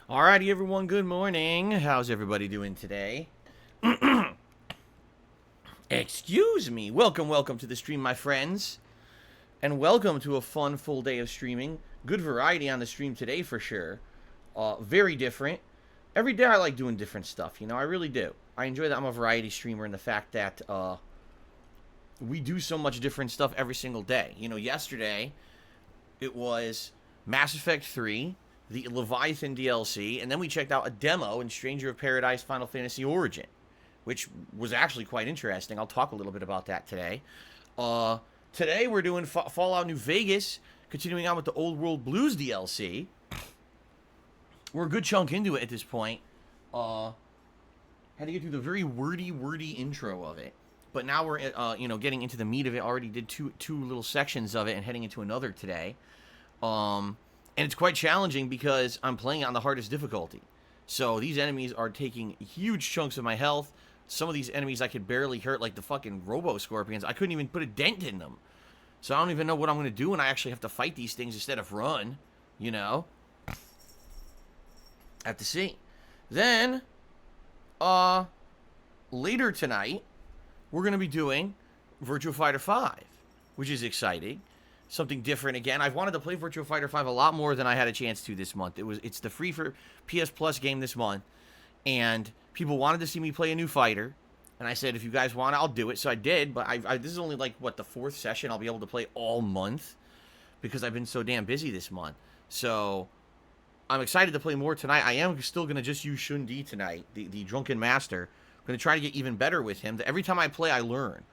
Alrighty, everyone, good morning. How's everybody doing today? Excuse me. Welcome to the stream, my friends. And welcome to a fun, full day of streaming. Good variety on the stream today, for sure. Very different. Every day I like doing different stuff, I really do. I enjoy that I'm a variety streamer and the fact that we do so much different stuff every single day. Yesterday, it was Mass Effect 3, the Leviathan DLC, and then we checked out a demo in Stranger of Paradise Final Fantasy Origin, which was actually quite interesting. I'll talk a little bit about that today. Today we're doing Fallout New Vegas, continuing on with the Old World Blues DLC. We're a good chunk into it at this point. Had to get through the very wordy intro of it. But now we're, getting into the meat of it. Already did two little sections of it and heading into another today. And it's quite challenging because I'm playing on the hardest difficulty. So these enemies are taking huge chunks of my health. Some of these enemies I could barely hurt, like the fucking Robo-Scorpions. I couldn't even put a dent in them. So I don't even know what I'm going to do when I actually have to fight these things instead of run, Have to see. Then, later tonight, we're going to be doing Virtua Fighter 5, which is exciting. Something different again. I've wanted to play Virtua Fighter 5 a lot more than I had a chance to this month. It's the free for PS Plus game this month, and people wanted to see me play a new fighter, and I said, if you guys want it, I'll do it. So I did, but this is only like, the fourth session I'll be able to play all month because I've been so damn busy this month. So I'm excited to play more tonight. I am still going to just use Shun Di tonight, the Drunken Master. I'm going to try to get even better with him. Every time I play, I learn.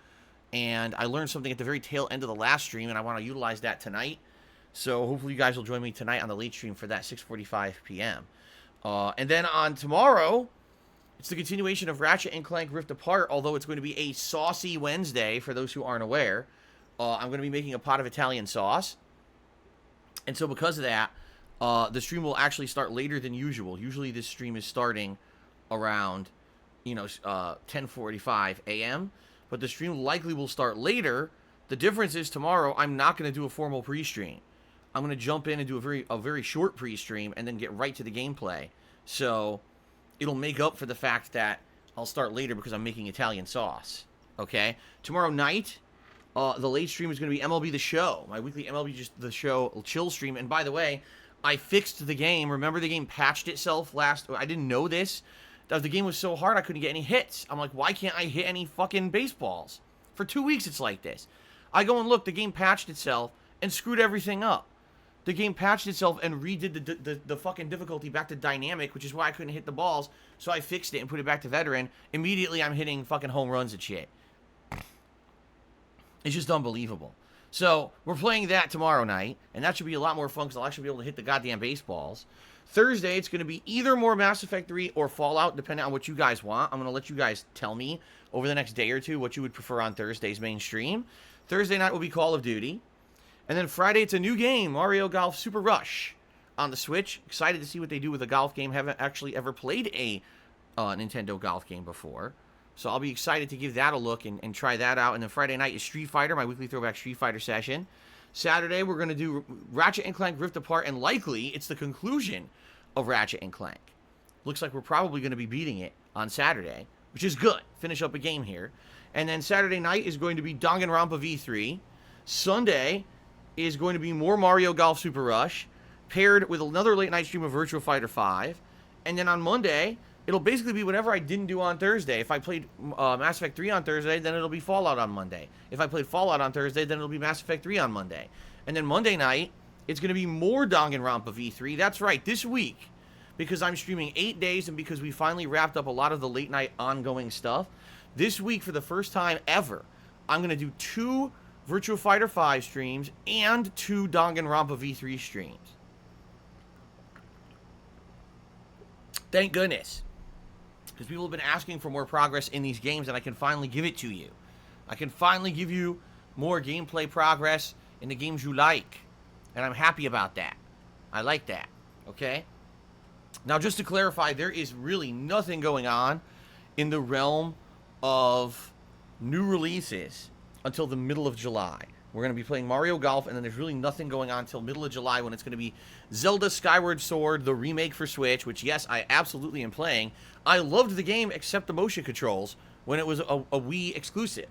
And I learned something at the very tail end of the last stream, and I want to utilize that tonight. So hopefully you guys will join me tonight on the late stream for that 6:45 p.m. And then on tomorrow, it's the continuation of Ratchet & Clank Rift Apart, although it's going to be a saucy Wednesday, for those who aren't aware. I'm going to be making a pot of Italian sauce. And so because of that, the stream will actually start later than usual. Usually this stream is starting around, 10:45 a.m., but the stream likely will start later. The difference is tomorrow I'm not going to do a formal pre-stream. I'm going to jump in and do a very short pre-stream and then get right to the gameplay. So it'll make up for the fact that I'll start later because I'm making Italian sauce. Okay? Tomorrow night, the late stream is going to be MLB The Show. My weekly MLB The Show chill stream. And by the way, I fixed the game. Remember the game patched itself I didn't know this. The game was so hard I couldn't get any hits. I'm like, why can't I hit any fucking baseballs? For 2 weeks it's like this. I go and look, the game patched itself and screwed everything up. The game patched itself and redid the fucking difficulty back to dynamic, which is why I couldn't hit the balls. So I fixed it and put it back to veteran. Immediately I'm hitting fucking home runs and shit. It's just unbelievable. So we're playing that tomorrow night, and that should be a lot more fun because I'll actually be able to hit the goddamn baseballs. Thursday, it's going to be either more Mass Effect 3 or Fallout, depending on what you guys want. I'm going to let you guys tell me over the next day or two what you would prefer on Thursday's main stream. Thursday night will be Call of Duty. And then Friday, it's a new game, Mario Golf Super Rush on the Switch. Excited to see what they do with a golf game. Haven't actually ever played a Nintendo golf game before. So I'll be excited to give that a look and try that out. And then Friday night is Street Fighter, my weekly throwback Street Fighter session. Saturday, we're going to do Ratchet & Clank Rift Apart, and likely it's the conclusion of Ratchet & Clank. Looks like we're probably going to be beating it on Saturday, which is good. Finish up a game here. And then Saturday night is going to be Danganronpa V3. Sunday is going to be more Mario Golf Super Rush, paired with another late night stream of Virtua Fighter 5. And then on Monday, it'll basically be whatever I didn't do on Thursday. If I played Mass Effect 3 on Thursday, then it'll be Fallout on Monday. If I played Fallout on Thursday, then it'll be Mass Effect 3 on Monday. And then Monday night, it's going to be more Danganronpa V3. That's right, this week, because I'm streaming 8 days and because we finally wrapped up a lot of the late night ongoing stuff, this week, for the first time ever, I'm going to do 2 Virtua Fighter 5 streams and 2 Danganronpa V3 streams. Thank goodness. Because people have been asking for more progress in these games, and I can finally give it to you. I can finally give you more gameplay progress in the games you like. And I'm happy about that. I like that. Okay? Now, just to clarify, there is really nothing going on in the realm of new releases until the middle of July. We're going to be playing Mario Golf, and then there's really nothing going on until middle of July when it's going to be Zelda Skyward Sword, the remake for Switch, which, yes, I absolutely am playing. I loved the game except the motion controls when it was a Wii exclusive.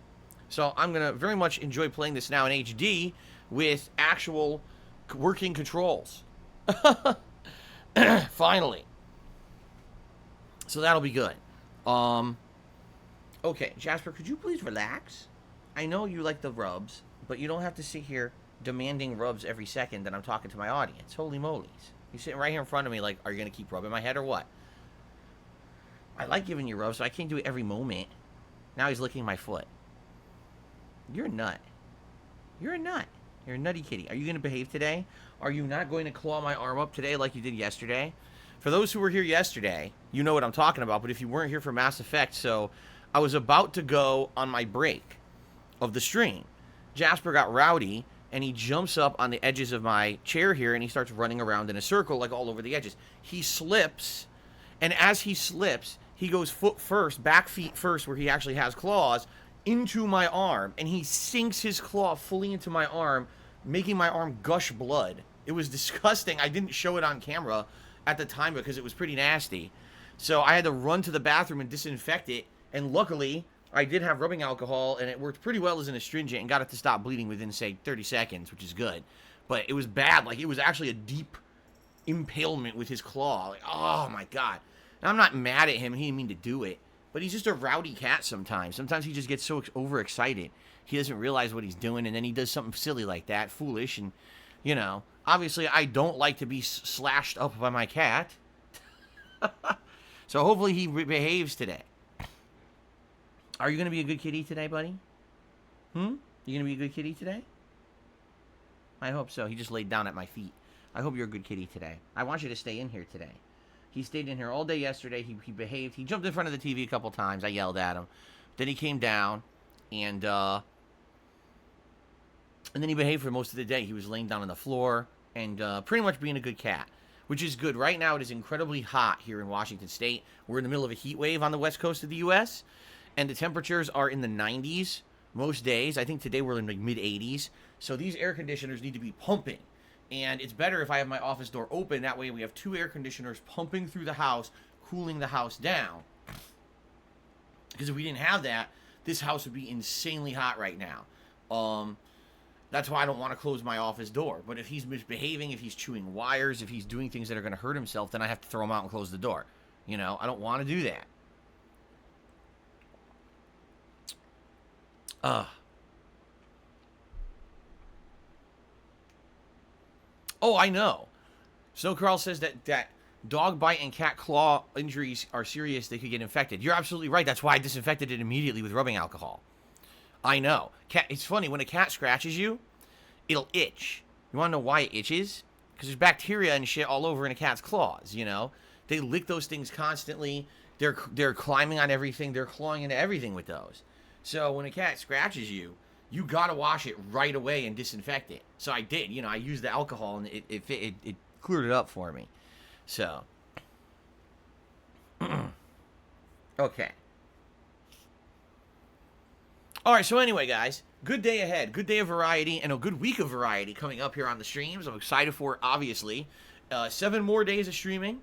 So I'm going to very much enjoy playing this now in HD with actual working controls. Finally. So that'll be good. Okay, Jasper, could you please relax? I know you like the rubs, but you don't have to sit here demanding rubs every second that I'm talking to my audience. Holy moly's. You're sitting right here in front of me like, are you going to keep rubbing my head or what? I like giving you rubs, so I can't do it every moment. Now he's licking my foot. You're a nut. You're a nut. You're a nutty kitty. Are you going to behave today? Are you not going to claw my arm up today like you did yesterday? For those who were here yesterday, you know what I'm talking about. But if you weren't here for Mass Effect, so I was about to go on my break of the stream. Jasper got rowdy, and he jumps up on the edges of my chair here, and he starts running around in a circle, like all over the edges. He slips, and as he slips, he goes foot first, back feet first, where he actually has claws, into my arm, and he sinks his claw fully into my arm, making my arm gush blood. It was disgusting. I didn't show it on camera at the time because it was pretty nasty. So I had to run to the bathroom and disinfect it, and luckily I did have rubbing alcohol, and it worked pretty well as an astringent and got it to stop bleeding within, say, 30 seconds, which is good. But it was bad. Like, it was actually a deep impalement with his claw. Like, oh, my God. And I'm not mad at him. He didn't mean to do it. But he's just a rowdy cat sometimes. Sometimes he just gets so overexcited. He doesn't realize what he's doing, and then he does something silly like that, foolish, and, you know. Obviously, I don't like to be slashed up by my cat. So hopefully he behaves today. Are you going to be a good kitty today, buddy? You going to be a good kitty today? I hope so. He just laid down at my feet. I hope you're a good kitty today. I want you to stay in here today. He stayed in here all day yesterday. He behaved. He jumped in front of the TV a couple times. I yelled at him. Then he came down, and then he behaved for most of the day. He was laying down on the floor and pretty much being a good cat, which is good. Right now, it is incredibly hot here in Washington State. We're in the middle of a heat wave on the west coast of the U.S., and the temperatures are in the 90s most days. I think today we're in like mid-80s. So these air conditioners need to be pumping. And it's better if I have my office door open. That way we have two air conditioners pumping through the house, cooling the house down. Because if we didn't have that, this house would be insanely hot right now. That's why I don't want to close my office door. But if he's misbehaving, if he's chewing wires, if he's doing things that are going to hurt himself, then I have to throw him out and close the door. You know, I don't want to do that. Oh, I know. Snow Carl says that dog bite and cat claw injuries are serious. They could get infected. You're absolutely right. That's why I disinfected it immediately with rubbing alcohol. I know. It's funny. When a cat scratches you, it'll itch. You want to know why it itches? Because there's bacteria and shit all over in a cat's claws, you know? They lick those things constantly. They're climbing on everything. They're clawing into everything with those. So when a cat scratches you, you gotta wash it right away and disinfect it. So I did. You know, I used the alcohol and it cleared it up for me. So. Okay. Alright, so anyway, guys. Good day ahead. Good day of variety and a good week of variety coming up here on the streams. I'm excited for it, obviously. 7 more days of streaming.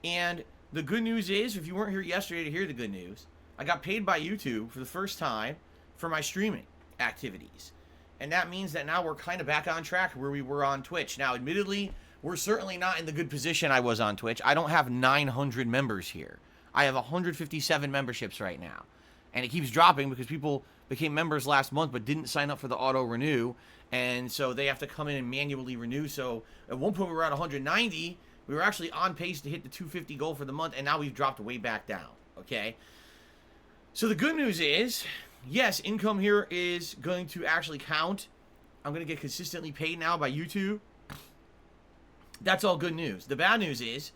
And the good news is, if you weren't here yesterday to hear the good news, I got paid by YouTube for the first time for my streaming activities. And that means that now we're kind of back on track where we were on Twitch. Now, admittedly, we're certainly not in the good position I was on Twitch. I don't have 900 members here. I have 157 memberships right now. And it keeps dropping because people became members last month but didn't sign up for the auto renew. And so they have to come in and manually renew. So at one point we were at 190. We were actually on pace to hit the 250 goal for the month. And now we've dropped way back down. Okay. So the good news is, yes, income here is going to actually count. I'm going to get consistently paid now by YouTube. That's all good news. The bad news is,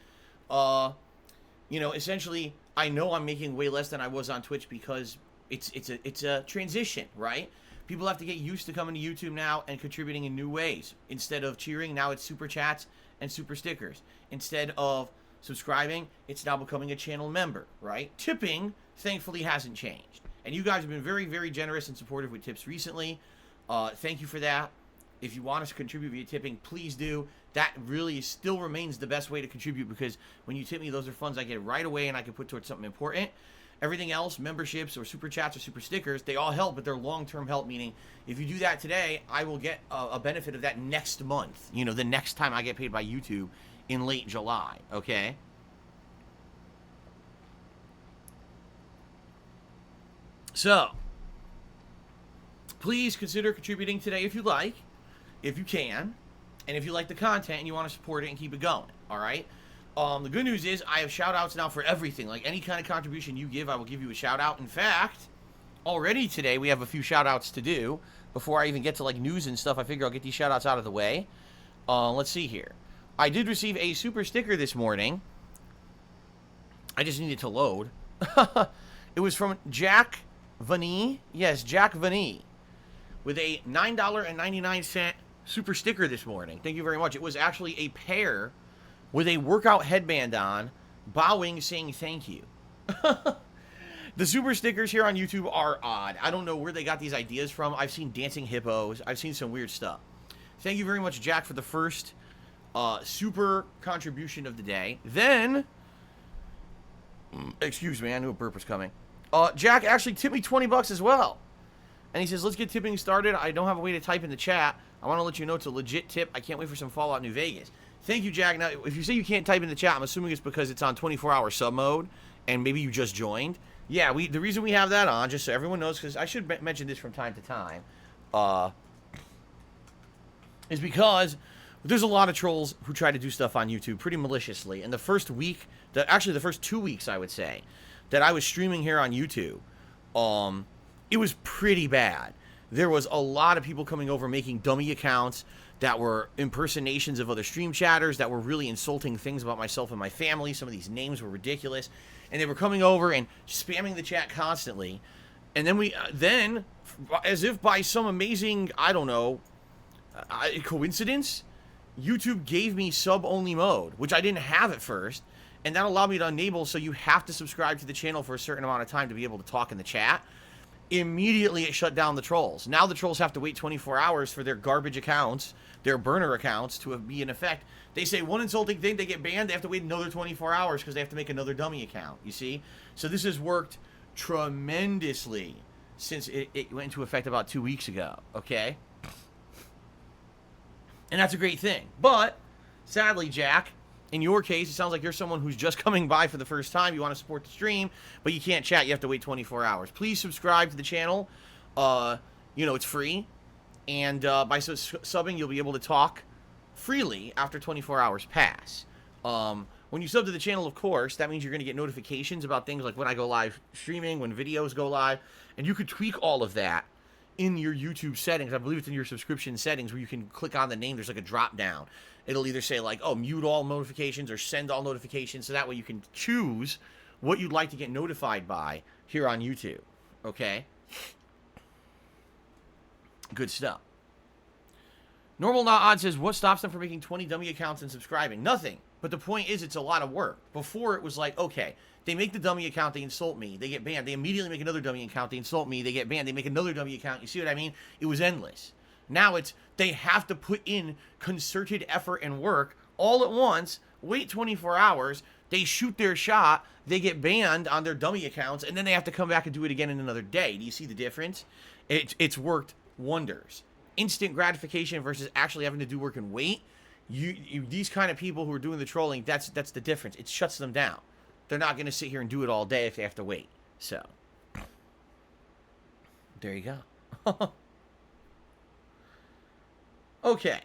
you know, essentially, I know I'm making way less than I was on Twitch because it's a transition, right? People have to get used to coming to YouTube now and contributing in new ways. Instead of cheering, now it's super chats and super stickers. Instead of subscribing, it's now becoming a channel member, right? Tipping, thankfully, hasn't changed. And you guys have been very, very generous and supportive with tips recently. Thank you for that. If you want us to contribute via tipping, please do. That really still remains the best way to contribute, because when you tip me, those are funds I get right away and I can put towards something important. Everything else, memberships or super chats or super stickers, they all help, but they're long-term help, meaning if you do that today, I will get a benefit of that next month. You know, the next time I get paid by YouTube in late July, okay? So, please consider contributing today if you like, if you can, and if you like the content and you want to support it and keep it going, all right? The good news is I have shout-outs now for everything. Like, any kind of contribution you give, I will give you a shout-out. In fact, already today we have a few shout-outs to do. Before I even get to, like, news and stuff, I figure I'll get these shout-outs out of the way. Let's see here. I did receive a super sticker this morning. I just needed to load. It was from Jack Vanee. Yes, Jack Vanee. With a $9.99 super sticker this morning. Thank you very much. It was actually a pair with a workout headband on, bowing, saying thank you. The super stickers here on YouTube are odd. I don't know where they got these ideas from. I've seen dancing hippos. I've seen some weird stuff. Thank you very much, Jack, for the first super contribution of the day. Then, excuse me, I knew a burp was coming. Jack actually tipped me $20 as well. And he says, let's get tipping started. I don't have a way to type in the chat. I want to let you know it's a legit tip. I can't wait for some Fallout New Vegas. Thank you, Jack. Now, if you say you can't type in the chat, I'm assuming it's because it's on 24-hour sub mode, and maybe you just joined. Yeah, the reason we have that on, just so everyone knows, because I should mention this from time to time, is because there's a lot of trolls who try to do stuff on YouTube pretty maliciously. And the first week, actually the first 2 weeks, I would say, that I was streaming here on YouTube, it was pretty bad. There was a lot of people coming over making dummy accounts that were impersonations of other stream chatters, that were really insulting things about myself and my family. Some of these names were ridiculous. And they were coming over and spamming the chat constantly. And then as if by some amazing, I don't know, coincidence, YouTube gave me sub-only mode, which I didn't have at first. And that allowed me to enable, so you have to subscribe to the channel for a certain amount of time to be able to talk in the chat. Immediately it shut down the trolls. Now the trolls have to wait 24 hours for their garbage accounts, their burner accounts, to be in effect. They say one insulting thing, they get banned, they have to wait another 24 hours because they have to make another dummy account, you see? So this has worked tremendously since it went into effect about 2 weeks ago, okay? And that's a great thing. But, sadly, Jack, in your case, it sounds like you're someone who's just coming by for the first time. You want to support the stream, but you can't chat. You have to wait 24 hours. Please subscribe to the channel. You know, it's free. And by subbing, you'll be able to talk freely after 24 hours pass. When you sub to the channel, of course, that means you're going to get notifications about things like when I go live streaming, when videos go live. And you could tweak all of that in your YouTube settings. I believe it's in your subscription settings where you can click on the name. There's like a drop down. It'll either say like, oh, mute all notifications or send all notifications. So that way you can choose what you'd like to get notified by here on YouTube. Okay? Good stuff. Normal Not Odd says, what stops them from making 20 dummy accounts and subscribing? Nothing. But the point is, it's a lot of work. Before, it was like, okay, they make the dummy account, they insult me, they get banned. They immediately make another dummy account, they insult me, they get banned. They make another dummy account. You see what I mean? It was endless. Now it's, they have to put in concerted effort and work all at once, wait 24 hours, they shoot their shot, they get banned on their dummy accounts, and then they have to come back and do it again in another day. Do you see the difference? It's worked wonders. Instant gratification versus actually having to do work and wait. These kind of people who are doing the trolling, that's the difference. It shuts them down. They're not going to sit here and do it all day if they have to wait. So, there you go. Okay.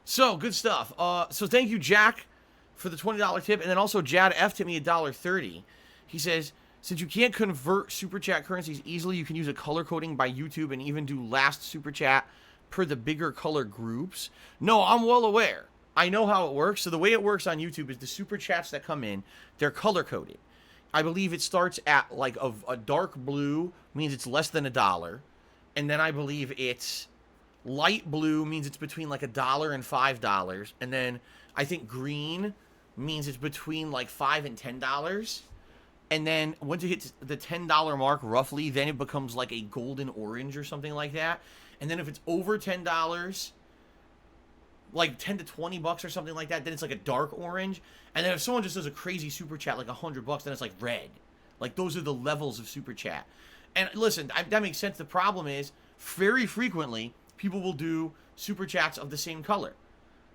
So, good stuff. So, thank you, Jack, for the $20 tip. And then also, Jad F tipped me $1.30. He says, since you can't convert Super Chat currencies easily, you can use a color coding by YouTube and even do last Super Chat per the bigger color groups. No, I'm well aware. I know how it works. So the way it works on YouTube is the Super Chats that come in, they're color coded. I believe it starts at like a dark blue, means it's less than $1. And then I believe it's light blue, means it's between like $1 and $5. And then I think green means it's between like $5 and $10. And then once it hits the $10 mark, roughly, then it becomes like a golden orange or something like that. And then if it's over $10, like 10 to 20 bucks or something like that, then it's like a dark orange. And then if someone just does a crazy super chat, like $100, then it's like red. Like those are the levels of super chat. And listen, that makes sense. The problem is very frequently people will do super chats of the same color.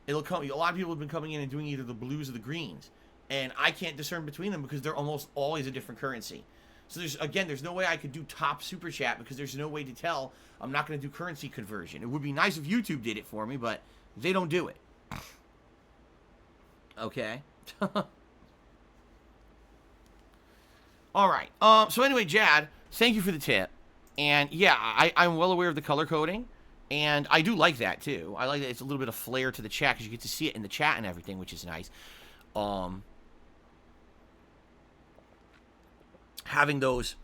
It'll come. A lot of people have been coming in and doing either the blues or the greens, and I can't discern between them because they're almost always a different currency. So there's no way I could do top super chat because there's no way to tell. I'm not going to do currency conversion. It would be nice if YouTube did it for me, but they don't do it. Okay. All right. So anyway, Jad, thank you for the tip. And yeah, I'm well aware of the color coding. And I do like that, too. I like that it's a little bit of flair to the chat because you get to see it in the chat and everything, which is nice. Having those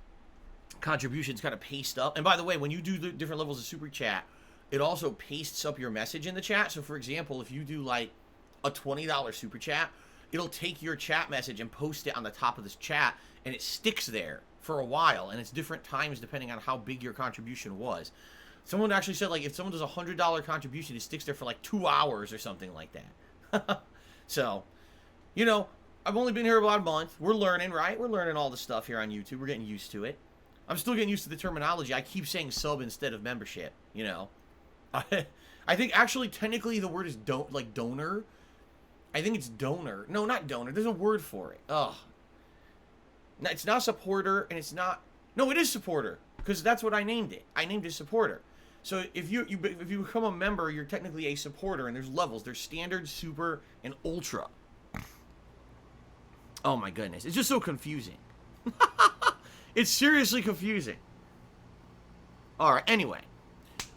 contributions kind of paste up. And by the way, when you do the different levels of super chat, it also pastes up your message in the chat. So, for example, if you do, like, a $20 super chat, it'll take your chat message and post it on the top of this chat, and it sticks there for a while. And it's different times depending on how big your contribution was. Someone actually said, like, if someone does a $100 contribution, it sticks there for, like, 2 hours or something like that. So, you know, I've only been here about a month. We're learning, right? We're learning all the stuff here on YouTube. We're getting used to it. I'm still getting used to the terminology. I keep saying sub instead of membership, you know. I think, actually, technically, the word is donor. I think it's donor. No, not donor. There's a word for it. Ugh. No, it's not supporter, and it's not... No, it is supporter, because that's what I named it. I named it supporter. So if you become a member, you're technically a supporter, and there's levels. There's standard, super, and ultra. Oh my goodness. It's just so confusing. It's seriously confusing. Alright, anyway.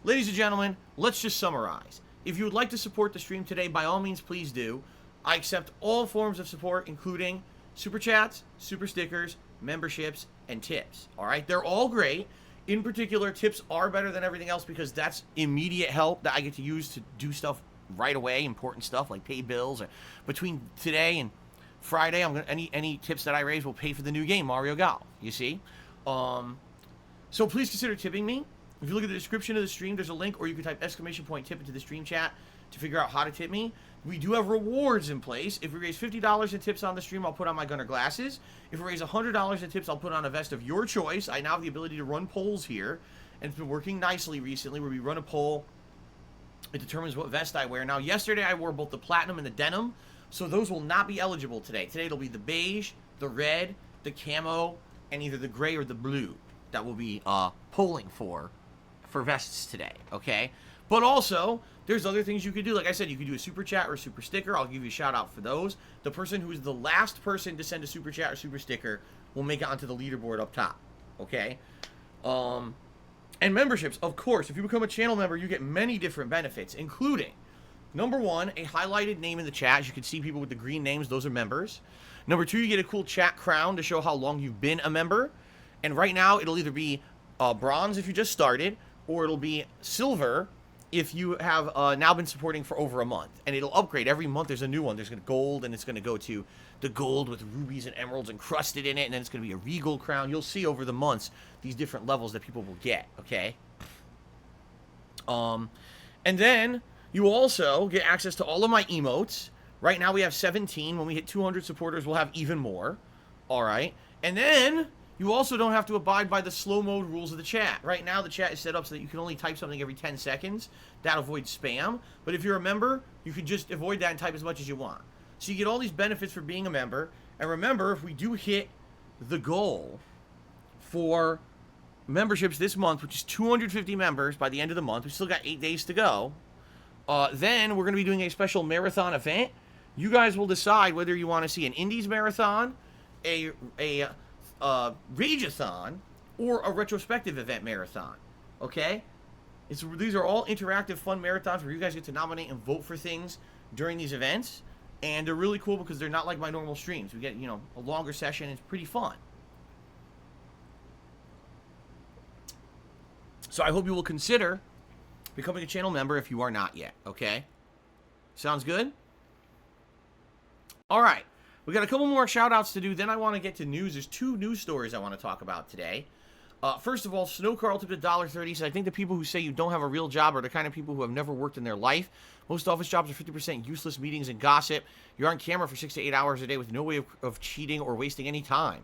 Ladies and gentlemen, let's just summarize. If you would like to support the stream today, by all means, please do. I accept all forms of support, including super chats, super stickers, memberships, and tips. Alright? They're all great. In particular, tips are better than everything else because that's immediate help that I get to use to do stuff right away, important stuff like pay bills. Or between today and Friday, I'm gonna any tips that I raise will pay for the new game, Mario Golf. You see? So please consider tipping me. If you look at the description of the stream, there's a link, or you can type !tip into the stream chat to figure out how to tip me. We do have rewards in place. If we raise $50 in tips on the stream, I'll put on my Gunner glasses. If we raise $100 in tips, I'll put on a vest of your choice. I now have the ability to run polls here, and it's been working nicely recently where we run a poll. It determines what vest I wear. Now, yesterday I wore both the platinum and the denim, so those will not be eligible today. Today it'll be the beige, the red, the camo, and either the gray or the blue that will be polling for vests today, okay? But also, there's other things you could do. Like I said, you could do a super chat or a super sticker. I'll give you a shout out for those. The person who is the last person to send a super chat or super sticker will make it onto the leaderboard up top, okay? And memberships, of course. If you become a channel member, you get many different benefits, including, number one, a highlighted name in the chat. As you can see people with the green names, those are members. Number two, you get a cool chat crown to show how long you've been a member. And right now, it'll either be bronze if you just started, or it'll be silver if you have now been supporting for over a month. And it'll upgrade. Every month there's a new one. There's gold, and it's going to go to the gold with rubies and emeralds encrusted in it, and then it's going to be a regal crown. You'll see over the months these different levels that people will get, okay? And then you also get access to all of my emotes. Right now we have 17. When we hit 200 supporters, we'll have even more. All right? And then you also don't have to abide by the slow mode rules of the chat. Right now, the chat is set up so that you can only type something every 10 seconds. That avoids spam. But if you're a member, you can just avoid that and type as much as you want. So you get all these benefits for being a member. And remember, if we do hit the goal for memberships this month, which is 250 members by the end of the month, we still got 8 days to go, then we're going to be doing a special marathon event. You guys will decide whether you want to see an Indies marathon, a Rageathon, or a retrospective event marathon, okay? These are all interactive, fun marathons where you guys get to nominate and vote for things during these events, and they're really cool because they're not like my normal streams. We get, a longer session. It's pretty fun. So I hope you will consider becoming a channel member if you are not yet, okay? Sounds good? All right. We got a couple more shout-outs to do, then I want to get to news. There's 2 news stories I want to talk about today. First of all, Snow Carl tipped $1.30, so I think the people who say you don't have a real job are the kind of people who have never worked in their life. Most office jobs are 50% useless meetings and gossip. You're on camera for 6 to 8 hours a day with no way of cheating or wasting any time.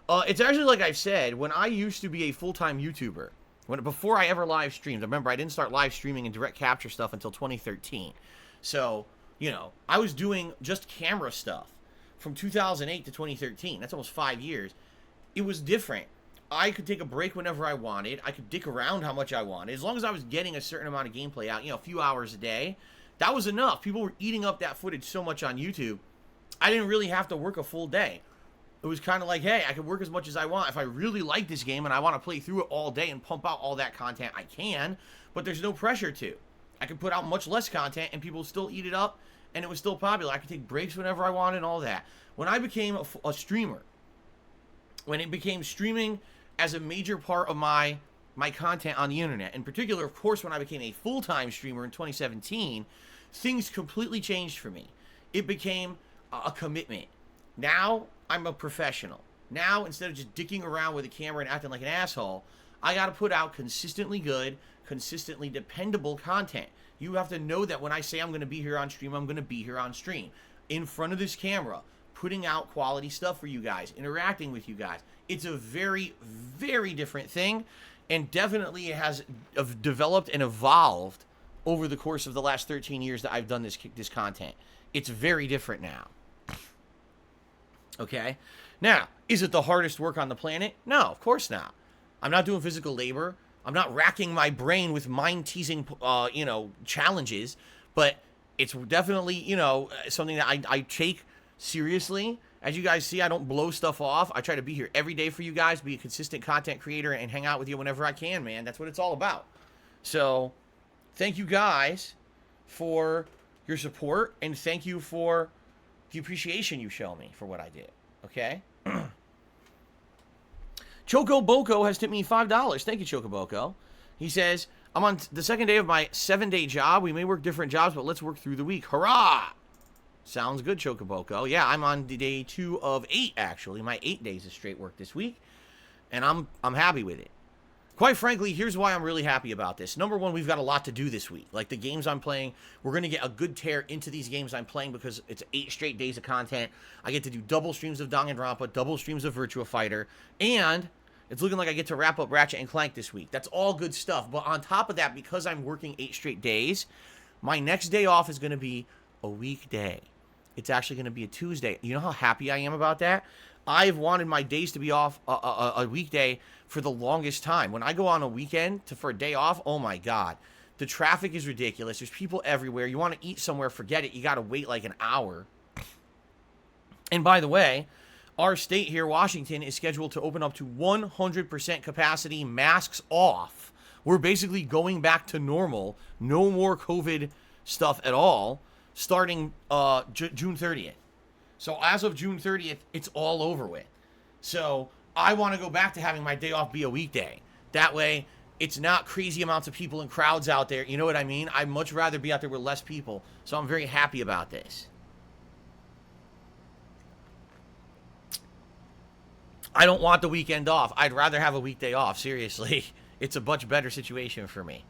It's actually like I've said, when I used to be a full-time YouTuber, before I ever live streamed, remember I didn't start live streaming and direct capture stuff until 2013. So, you know, I was doing just camera stuff from 2008 to 2013. That's almost 5 years. It was different. I could take a break whenever I wanted. I could dick around how much I wanted. As long as I was getting a certain amount of gameplay out, you know, a few hours a day, that was enough. People were eating up that footage so much on YouTube, I didn't really have to work a full day. It was kind of like, hey, I can work as much as I want. If I really like this game and I want to play through it all day and pump out all that content, I can, but there's no pressure to. I could put out much less content and people still eat it up, and it was still popular. I could take breaks whenever I wanted and all that. When I became a streamer, when it became streaming as a major part of my content on the internet, in particular, of course, when I became a full-time streamer in 2017, things completely changed for me. It became a commitment. Now, I'm a professional. Now, instead of just dicking around with a camera and acting like an asshole, I got to put out consistently good, consistently dependable content. You have to know that when I say I'm going to be here on stream, I'm going to be here on stream. In front of this camera, putting out quality stuff for you guys, interacting with you guys. It's a very, very different thing, and definitely it has developed and evolved over the course of the last 13 years that I've done this content. It's very different now. Okay? Now, is it the hardest work on the planet? No, of course not. I'm not doing physical labor. I'm not racking my brain with mind-teasing, challenges, but it's definitely, something that I take seriously. As you guys see, I don't blow stuff off. I try to be here every day for you guys, be a consistent content creator, and hang out with you whenever I can, man. That's what it's all about. So, thank you guys for your support, and thank you for the appreciation you show me for what I did, okay? Choco Boko has tipped me $5. Thank you, Choco Boko. He says, I'm on the second day of my 7-day job. We may work different jobs, but let's work through the week. Hurrah! Sounds good, Choco Boko. Yeah, I'm on day 2 of 8, actually. My 8 days of straight work this week, and I'm happy with it. Quite frankly, here's why I'm really happy about this. Number one, we've got a lot to do this week. Like the games I'm playing, we're going to get a good tear into these games I'm playing because it's 8 straight days of content. I get to do double streams of Danganronpa, double streams of Virtua Fighter, and it's looking like I get to wrap up Ratchet and Clank this week. That's all good stuff. But on top of that, because I'm working 8 straight days, my next day off is going to be a weekday. It's actually going to be a Tuesday. You know how happy I am about that? I've wanted my days to be off a weekday for the longest time. When I go on a weekend for a day off, oh my God. The traffic is ridiculous. There's people everywhere. You want to eat somewhere, forget it. You got to wait like an hour. And by the way, our state here, Washington, is scheduled to open up to 100% capacity, masks off. We're basically going back to normal. No more COVID stuff at all, starting June 30th. So as of June 30th, it's all over with. So I want to go back to having my day off be a weekday. That way, it's not crazy amounts of people and crowds out there. You know what I mean? I'd much rather be out there with less people. So I'm very happy about this. I don't want the weekend off. I'd rather have a weekday off. Seriously. It's a much better situation for me.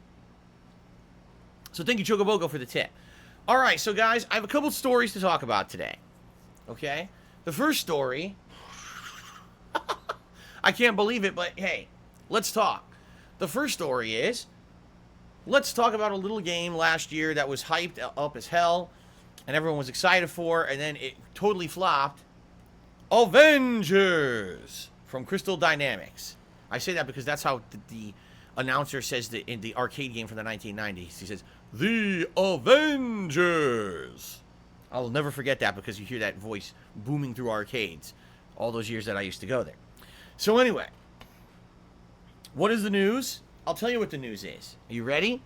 So thank you, Chocobogo, for the tip. All right, so guys, I have a couple stories to talk about today. Okay? The first story, I can't believe it, but hey, let's talk. The first story is, let's talk about a little game last year that was hyped up as hell, and everyone was excited for, and then it totally flopped. Avengers from Crystal Dynamics. I say that because that's how the announcer says that in the arcade game from the 1990s. He says, "The Avengers." I'll never forget that because you hear that voice booming through arcades all those years that I used to go there. So anyway, what is the news? I'll tell you what the news is. Are you ready?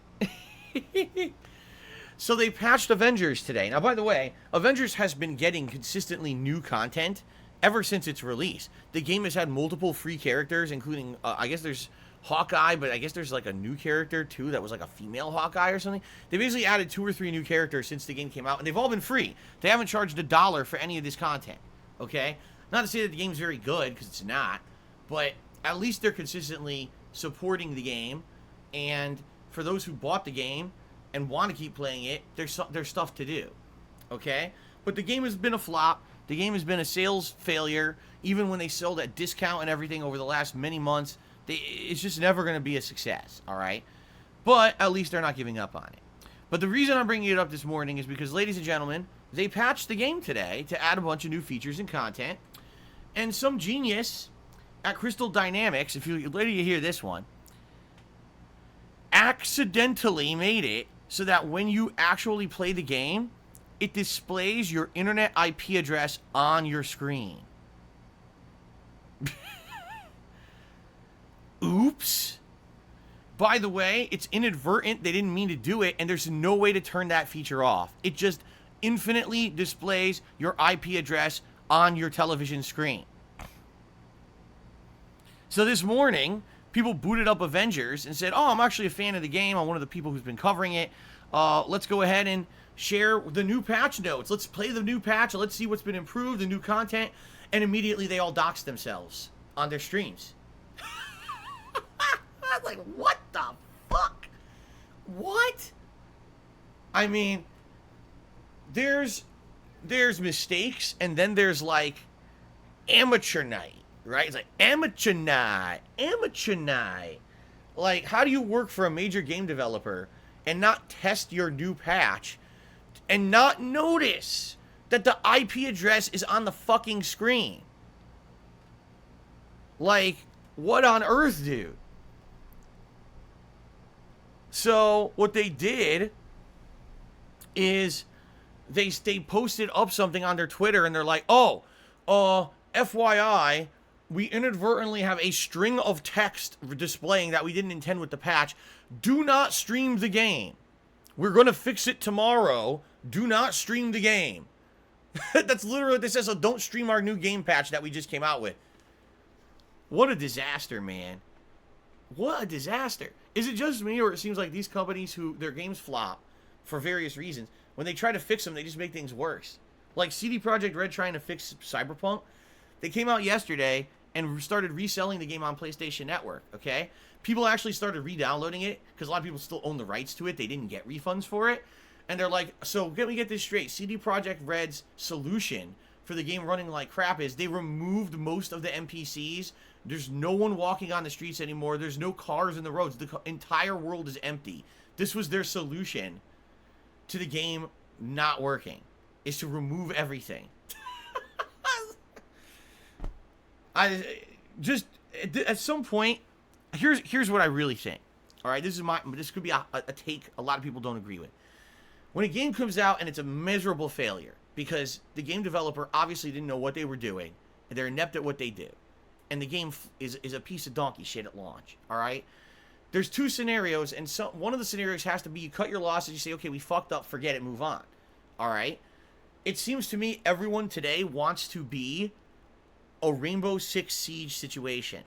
So they patched Avengers today. Now, by the way, Avengers has been getting consistently new content ever since its release. The game has had multiple free characters, including, I guess there's Hawkeye, but I guess there's like a new character too that was like a female Hawkeye or something. They basically added 2 or 3 new characters since the game came out, and they've all been free. They haven't charged $1 for any of this content. Okay? Not to say that the game's very good, because it's not, but at least they're consistently supporting the game, and for those who bought the game and want to keep playing it, there's stuff to do. Okay? But the game has been a flop. The game has been a sales failure. Even when they sold at discount and everything over the last many months, it's just never going to be a success, all right? But at least they're not giving up on it. But the reason I'm bringing it up this morning is because, ladies and gentlemen, they patched the game today to add a bunch of new features and content. And some genius at Crystal Dynamics, if you later you hear this one, accidentally made it so that when you actually play the game, it displays your internet IP address on your screen. Oops. By the way, it's inadvertent. They didn't mean to do it, and there's no way to turn that feature off. It just infinitely displays your IP address on your television screen. So this morning, people booted up Avengers and said, oh, I'm actually a fan of the game. I'm one of the people who's been covering it. Let's go ahead and share the new patch notes. Let's play the new patch. Let's see what's been improved, the new content. And immediately they all doxed themselves on their streams. I was like, what the fuck? What? I mean, there's mistakes, and then there's like amateur night, right? It's like amateur night. Like, how do you work for a major game developer and not test your new patch and not notice that the IP address is on the fucking screen? Like, what on earth, dude? So what they did is they posted up something on their Twitter, and they're like, oh, FYI, we inadvertently have a string of text displaying that we didn't intend with the patch. Do not stream the game. We're going to fix it tomorrow. Do not stream the game. That's literally what this says. So don't stream our new game patch that we just came out with. What a disaster, man. What a disaster. Is it just me, or it seems like these companies who their games flop for various reasons, when they try to fix them, they just make things worse? Like CD Projekt Red trying to fix Cyberpunk. They came out yesterday and started reselling the game on PlayStation Network, okay? People actually started re-downloading it because a lot of people still own the rights to it. They didn't get refunds for it. And they're like, so let me get this straight. CD Projekt Red's solution for the game running like crap is they removed most of the NPCs. There's no one walking on the streets anymore. There's no cars in the roads. The entire world is empty. This was their solution to the game not working, is to remove everything. I just, at some point, here's what I really think. All right, this could be a take a lot of people don't agree with. When a game comes out and it's a miserable failure because the game developer obviously didn't know what they were doing, and they're inept at what they do, and the game is a piece of donkey shit at launch, all right? There's two scenarios, and one of the scenarios has to be you cut your losses, you say, okay, we fucked up, forget it, move on, all right? It seems to me everyone today wants to be a Rainbow Six Siege situation.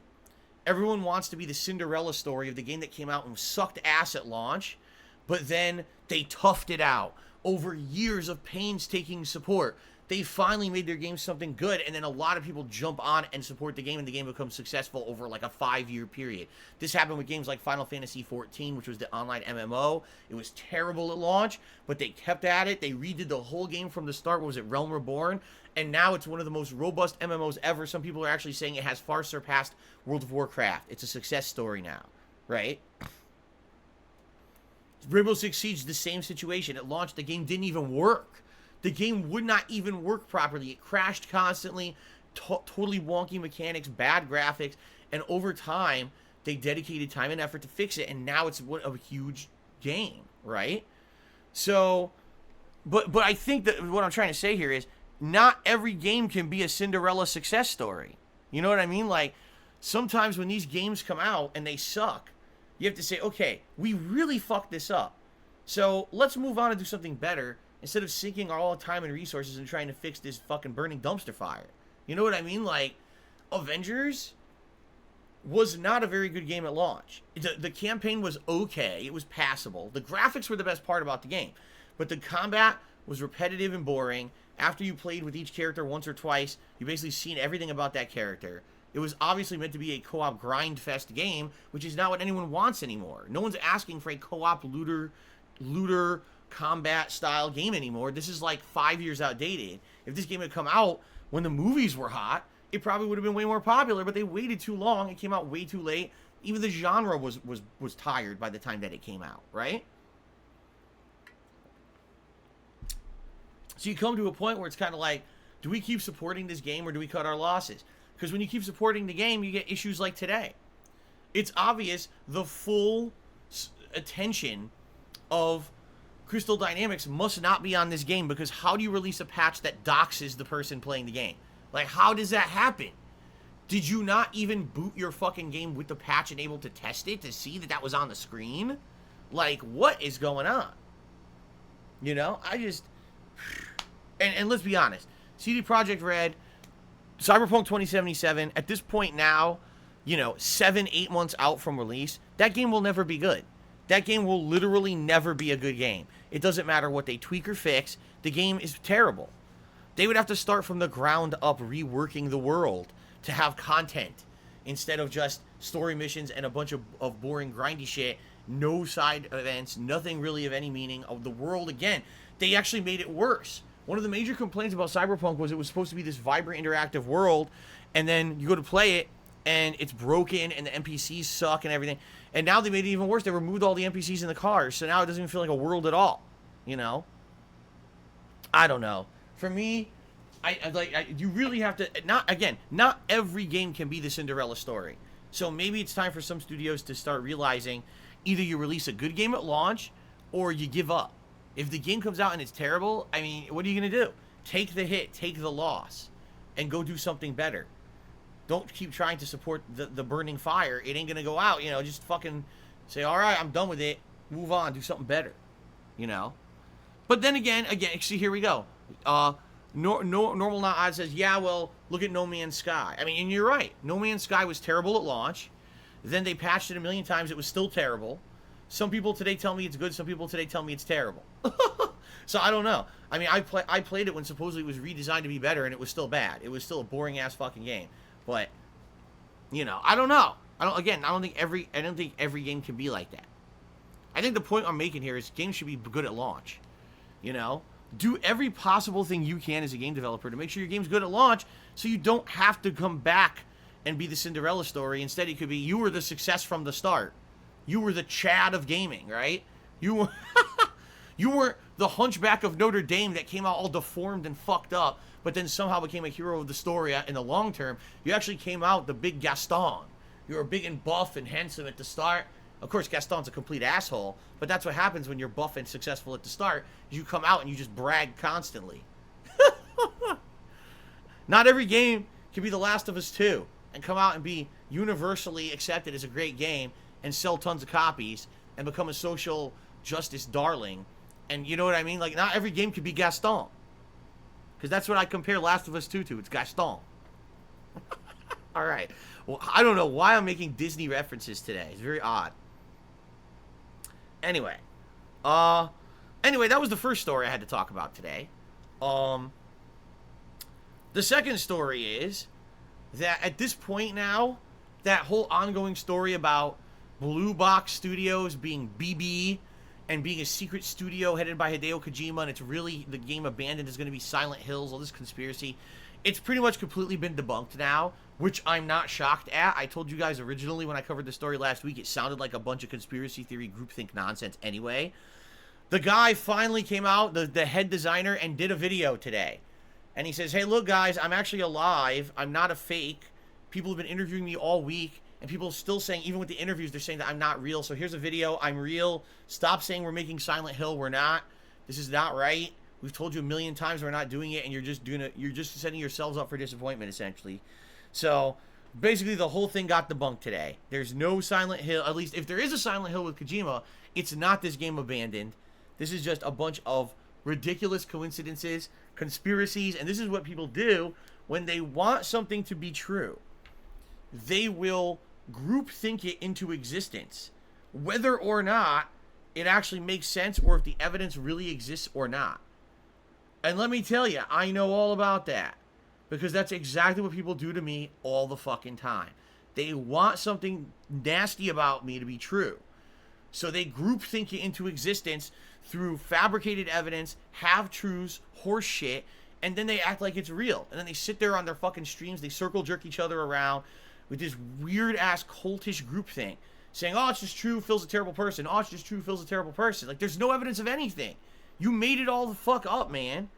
Everyone wants to be the Cinderella story of the game that came out and sucked ass at launch, but then they toughed it out over years of painstaking support. They finally made their game something good, and then a lot of people jump on and support the game, and the game becomes successful over like a 5-year period. This happened with games like Final Fantasy XIV, which was the online MMO. It was terrible at launch, but they kept at it. They redid the whole game from the start. What was it, Realm Reborn? And now it's one of the most robust MMOs ever. Some people are actually saying it has far surpassed World of Warcraft. It's a success story now, right? Rainbow Six Siege, the same situation. At launch, the game didn't even work. The game would not even work properly. It crashed constantly, totally wonky mechanics, bad graphics, and over time, they dedicated time and effort to fix it, and now it's a huge game, right? So, but I think that what I'm trying to say here is not every game can be a Cinderella success story. You know what I mean? Like, sometimes when these games come out and they suck, you have to say, okay, we really fucked this up. So let's move on and do something better instead of sinking all our time and resources and trying to fix this fucking burning dumpster fire. You know what I mean? Like, Avengers was not a very good game at launch. The campaign was okay. It was passable. The graphics were the best part about the game. But the combat was repetitive and boring, after you played with each character once or twice, you basically seen everything about that character. It was obviously meant to be a co-op grind fest game, which is not what anyone wants anymore. No one's asking for a co-op looter combat style game anymore. This is like 5 years outdated. If this game had come out when the movies were hot, it probably would have been way more popular, but they waited too long. It came out way too late. Even the genre was tired by the time that it came out, right? So you come to a point where it's kind of like, do we keep supporting this game or do we cut our losses? Because when you keep supporting the game, you get issues like today. It's obvious the full attention of Crystal Dynamics must not be on this game, because how do you release a patch that doxes the person playing the game? Like, how does that happen? Did you not even boot your fucking game with the patch and able to test it to see that that was on the screen? Like, what is going on? You know, I just... And let's be honest. CD Projekt Red, Cyberpunk 2077, at this point now, you know, 7-8 months out from release, that game will never be good. That game will literally never be a good game. It doesn't matter what they tweak or fix. The game is terrible. They would have to start from the ground up reworking the world to have content instead of just story missions and a bunch of boring grindy shit. No side events, nothing really of any meaning. Of the world, again, they actually made it worse. One of the major complaints about Cyberpunk was it was supposed to be this vibrant, interactive world, and then you go to play it, and it's broken, and the NPCs suck and everything. And now they made it even worse. They removed all the NPCs in the cars, so now it doesn't even feel like a world at all. You know? I don't know. For me, you really have to... Not every game can be the Cinderella story. So maybe it's time for some studios to start realizing either you release a good game at launch, or you give up. If the game comes out and it's terrible, I mean, what are you going to do? Take the hit, take the loss, and go do something better. Don't keep trying to support the burning fire. It ain't going to go out, you know. Just fucking say, all right, I'm done with it. Move on, do something better, you know. But then again, see, here we go. Normal Not Odd says, yeah, well, look at No Man's Sky. I mean, and you're right. No Man's Sky was terrible at launch. Then they patched it a million times. It was still terrible. Some people today tell me it's good. Some people today tell me it's terrible. So I don't know. I mean, I played it when supposedly it was redesigned to be better, and it was still bad. It was still a boring ass fucking game. But you know, I don't know. I don't think every game can be like that. I think the point I'm making here is games should be good at launch. You know, do every possible thing you can as a game developer to make sure your game's good at launch, so you don't have to come back and be the Cinderella story. Instead, it could be you were the success from the start. You were the Chad of gaming, right? You were you were the Hunchback of Notre Dame that came out all deformed and fucked up, but then somehow became a hero of the story in the long term. You actually came out the big Gaston. You were big and buff and handsome at the start. Of course, Gaston's a complete asshole, but that's what happens when you're buff and successful at the start. You come out and you just brag constantly. Not every game can be The Last of Us 2 and come out and be universally accepted as a great game and sell tons of copies and become a social justice darling. And you know what I mean? Like, not every game could be Gaston. Because that's what I compare Last of Us 2 to. It's Gaston. All right. Well, I don't know why I'm making Disney references today. It's very odd. Anyway. That was the first story I had to talk about today. The second story is that at this point now, that whole ongoing story about Blue Box Studios being BB and being a secret studio headed by Hideo Kojima, and it's really the game Abandoned is going to be Silent Hills, all this conspiracy. It's pretty much completely been debunked now, which I'm not shocked at. I told you guys originally when I covered the story last week, it sounded like a bunch of conspiracy theory groupthink nonsense anyway. The guy finally came out, the head designer, and did a video today. And he says, hey, look, guys, I'm actually alive. I'm not a fake. People have been interviewing me all week. And people are still saying, even with the interviews, they're saying that I'm not real. So here's a video. I'm real. Stop saying we're making Silent Hill. We're not. This is not right. We've told you a million times we're not doing it, and you're just doing it. You're just setting yourselves up for disappointment, essentially. So basically, the whole thing got debunked today. There's no Silent Hill. At least if there is a Silent Hill with Kojima, it's not this game Abandoned. This is just a bunch of ridiculous coincidences, conspiracies, and this is what people do when they want something to be true. They will groupthink it into existence, whether or not it actually makes sense or if the evidence really exists or not. And let me tell you, I know all about that. Because that's exactly what people do to me all the fucking time. They want something nasty about me to be true. So they groupthink it into existence through fabricated evidence, half-truths, horse shit, and then they act like it's real. And then they sit there on their fucking streams, they circle jerk each other around with this weird-ass cultish groupthink, saying, oh, it's just true, Phil's a terrible person. Oh, it's just true, Phil's a terrible person. Like, there's no evidence of anything. You made it all the fuck up, man.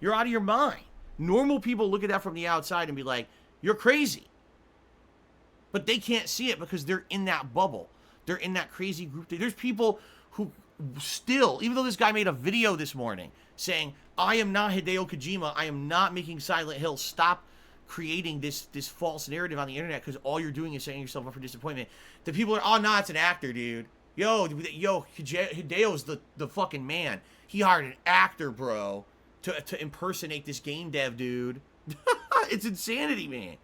You're out of your mind. Normal people look at that from the outside and be like, you're crazy. But they can't see it because they're in that bubble. They're in that crazy group. There's people who still, even though this guy made a video this morning saying, I am not Hideo Kojima, I am not making Silent Hill, stop creating this false narrative on the internet because all you're doing is setting yourself up for disappointment. The people are, oh, nah, it's an actor, dude. Yo, Hideo's the fucking man. He hired an actor, bro, to impersonate this game dev dude. It's insanity, man.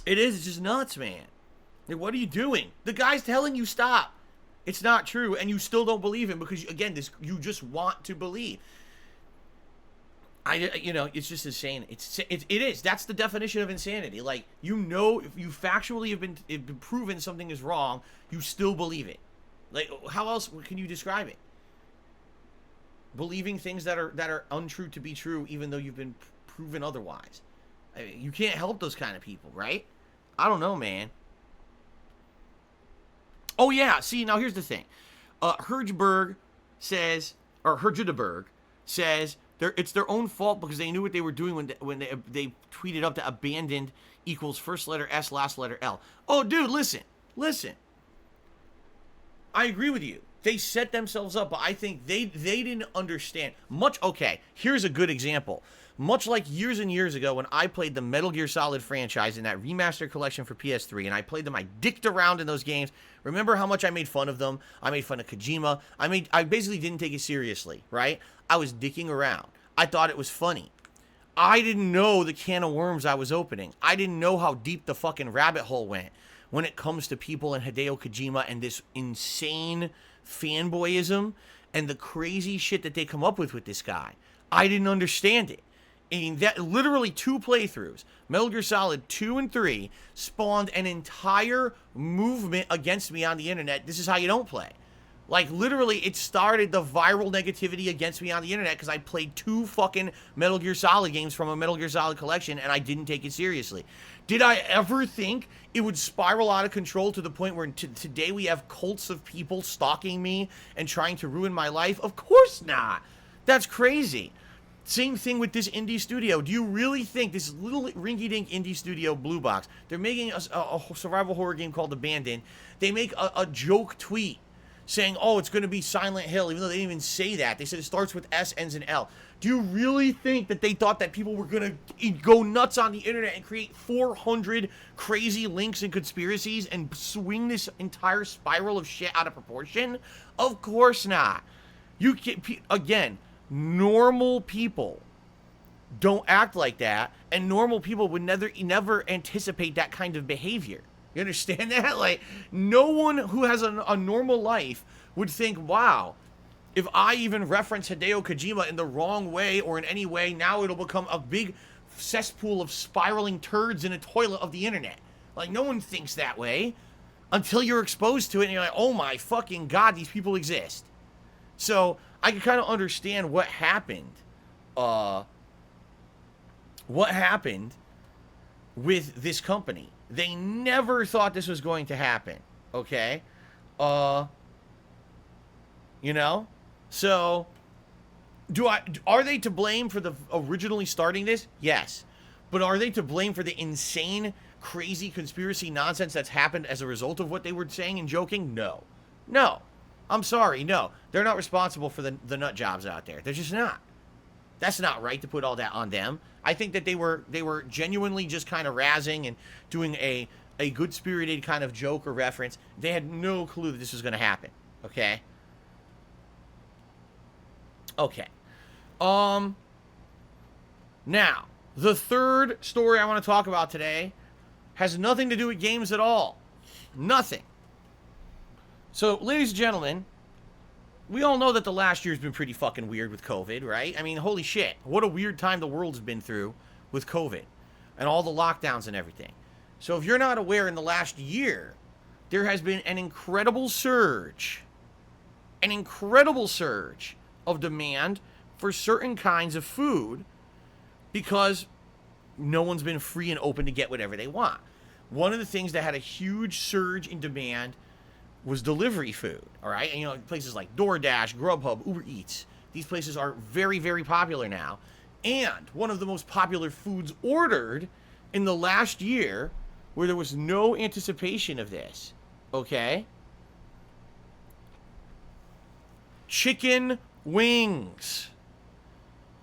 It is. It's just nuts, man. Like, what are you doing? The guy's telling you stop. It's not true, and you still don't believe him because, again, you just want to believe. It's just insane. It is. That's the definition of insanity. Like, if you factually have been proven something is wrong, you still believe it. Like, how else can you describe it? Believing things that are untrue to be true, even though you've been proven otherwise. I mean, you can't help those kind of people, right? I don't know, man. Oh, yeah. See, now here's the thing. Herjberg says it's their own fault because they knew what they were doing when they tweeted up that abandoned equals first letter S, last letter L. Oh, dude, listen. I agree with you. They set themselves up, but I think they didn't understand much. Okay, here's a good example. Much like years and years ago when I played the Metal Gear Solid franchise in that remastered collection for PS3, and I played them, I dicked around in those games. Remember how much I made fun of them? I made fun of Kojima. I basically didn't take it seriously, right? I was dicking around. I thought it was funny. I didn't know the can of worms I was opening. I didn't know how deep the fucking rabbit hole went when it comes to people and Hideo Kojima and this insane fanboyism and the crazy shit that they come up with this guy. I didn't understand it. I mean, that literally 2 playthroughs, Metal Gear Solid 2 and 3, spawned an entire movement against me on the internet. This is how you don't play. Like, literally, it started the viral negativity against me on the internet because I played 2 fucking Metal Gear Solid games from a Metal Gear Solid collection and I didn't take it seriously. Did I ever think it would spiral out of control to the point where today we have cults of people stalking me and trying to ruin my life? Of course not. That's crazy. Same thing with this indie studio. Do you really think this little rinky-dink indie studio, Blue Box, they're making a survival horror game called Abandoned. They make a joke tweet saying, oh, it's going to be Silent Hill, even though they didn't even say that. They said it starts with S, ends in L. Do you really think that they thought that people were going to go nuts on the internet and create 400 crazy links and conspiracies and swing this entire spiral of shit out of proportion? Of course not. You can, again, normal people don't act like that, and normal people would never anticipate that kind of behavior. You understand that? Like, no one who has a normal life would think, wow, if I even reference Hideo Kojima in the wrong way or in any way, now it'll become a big cesspool of spiraling turds in a toilet of the internet. Like, no one thinks that way until you're exposed to it and you're like, oh my fucking God, these people exist. So I can kind of understand what happened. What happened with this company. They never thought this was going to happen. Okay? You know? So, are they to blame for the originally starting this? Yes. But are they to blame for the insane, crazy conspiracy nonsense that's happened as a result of what they were saying and joking? No. No. I'm sorry, no. They're not responsible for the nut jobs out there. They're just not. That's not right to put all that on them. I think that they were genuinely just kind of razzing and doing a good-spirited kind of joke or reference. They had no clue that this was going to happen. Okay? Okay. Now, the third story I want to talk about today has nothing to do with games at all. Nothing. So, ladies and gentlemen, we all know that the last year's been pretty fucking weird with COVID, right? I mean, holy shit. What a weird time the world's been through with COVID and all the lockdowns and everything. So if you're not aware, in the last year, there has been an incredible surge of demand for certain kinds of food because no one's been free and open to get whatever they want. One of the things that had a huge surge in demand was delivery food, all right? And, you know, places like DoorDash, Grubhub, Uber Eats, these places are very, very popular now. And one of the most popular foods ordered in the last year, where there was no anticipation of this, okay? Chicken wings.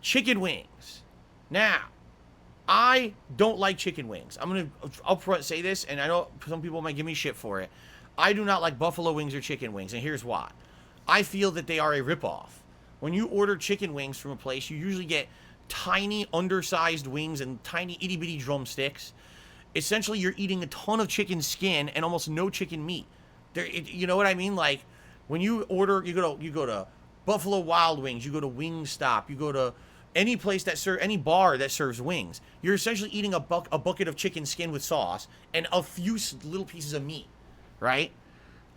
Chicken wings. Now, I don't like chicken wings. I'm going to upfront say this, and I know some people might give me shit for it. I do not like buffalo wings or chicken wings, and here's why. I feel that they are a ripoff. When you order chicken wings from a place, you usually get tiny, undersized wings and tiny, itty-bitty drumsticks. Essentially, you're eating a ton of chicken skin and almost no chicken meat. You know what I mean? Like, when you order, you go to Buffalo Wild Wings, you go to Wingstop, you go to any place that any bar that serves wings. You're essentially eating a bucket of chicken skin with sauce and a few little pieces of meat, right?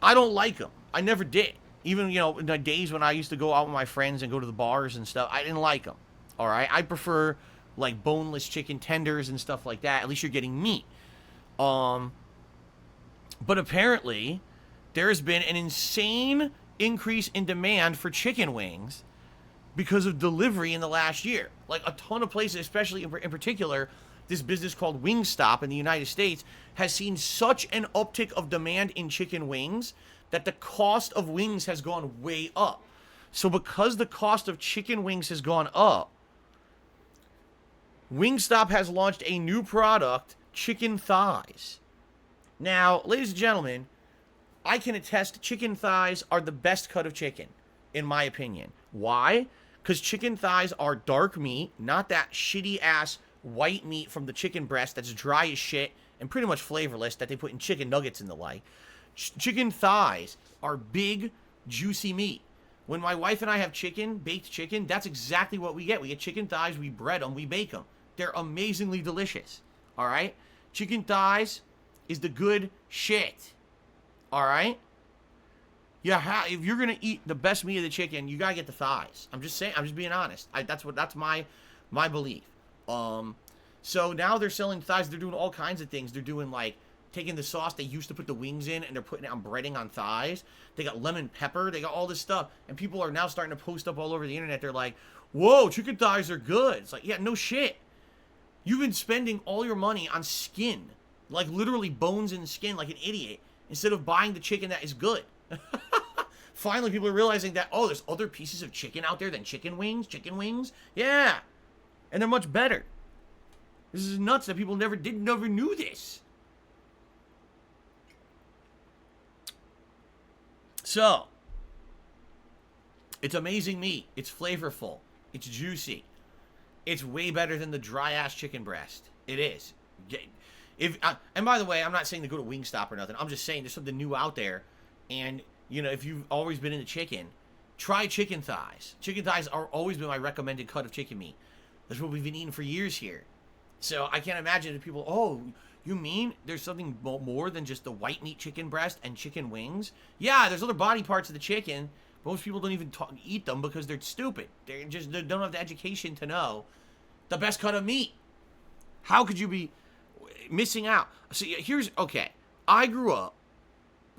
I don't like them. I never did. Even, you know, in the days when I used to go out with my friends and go to the bars and stuff, I didn't like them. All right? I prefer, like, boneless chicken tenders and stuff like that. At least you're getting meat. But apparently, there has been an insane increase in demand for chicken wings because of delivery in the last year. Like, a ton of places, especially in particular, this business called Wingstop in the United States has seen such an uptick of demand in chicken wings that the cost of wings has gone way up. So because the cost of chicken wings has gone up, Wingstop has launched a new product, chicken thighs. Now, ladies and gentlemen, I can attest chicken thighs are the best cut of chicken, in my opinion. Why? Because chicken thighs are dark meat, not that shitty-ass white meat from the chicken breast that's dry as shit and pretty much flavorless that they put in chicken nuggets and the like. Chicken thighs are big, juicy meat. When my wife and I have chicken, baked chicken, that's exactly what we get. We get chicken thighs, we bread them, we bake them. They're amazingly delicious, all right? Chicken thighs is the good shit, all right? Yeah, if you're gonna eat the best meat of the chicken, you gotta get the thighs. I'm just saying. I'm just being honest. That's my belief. So now they're selling thighs. They're doing all kinds of things. They're doing, like, taking the sauce they used to put the wings in and they're putting it on breading on thighs. They got lemon pepper. They got all this stuff, and people are now starting to post up all over the internet. They're like, "Whoa, chicken thighs are good." It's like, yeah, no shit. You've been spending all your money on skin, like literally bones and skin, like an idiot, instead of buying the chicken that is good. Finally, people are realizing that, oh, there's other pieces of chicken out there than chicken wings. Chicken wings, yeah, and they're much better. This is nuts that people never knew this. So, it's amazing meat. It's flavorful. It's juicy. It's way better than the dry-ass chicken breast. It is. And by the way, I'm not saying to go to Wingstop or nothing. I'm just saying there's something new out there. And, you know, if you've always been into chicken, try chicken thighs. Chicken thighs are always been my recommended cut of chicken meat. That's what we've been eating for years here. So I can't imagine if people, oh, you mean there's something more than just the white meat chicken breast and chicken wings? Yeah, there's other body parts of the chicken. Most people don't even eat them because they're stupid. They don't have the education to know the best cut of meat. How could you be missing out? So okay. I grew up,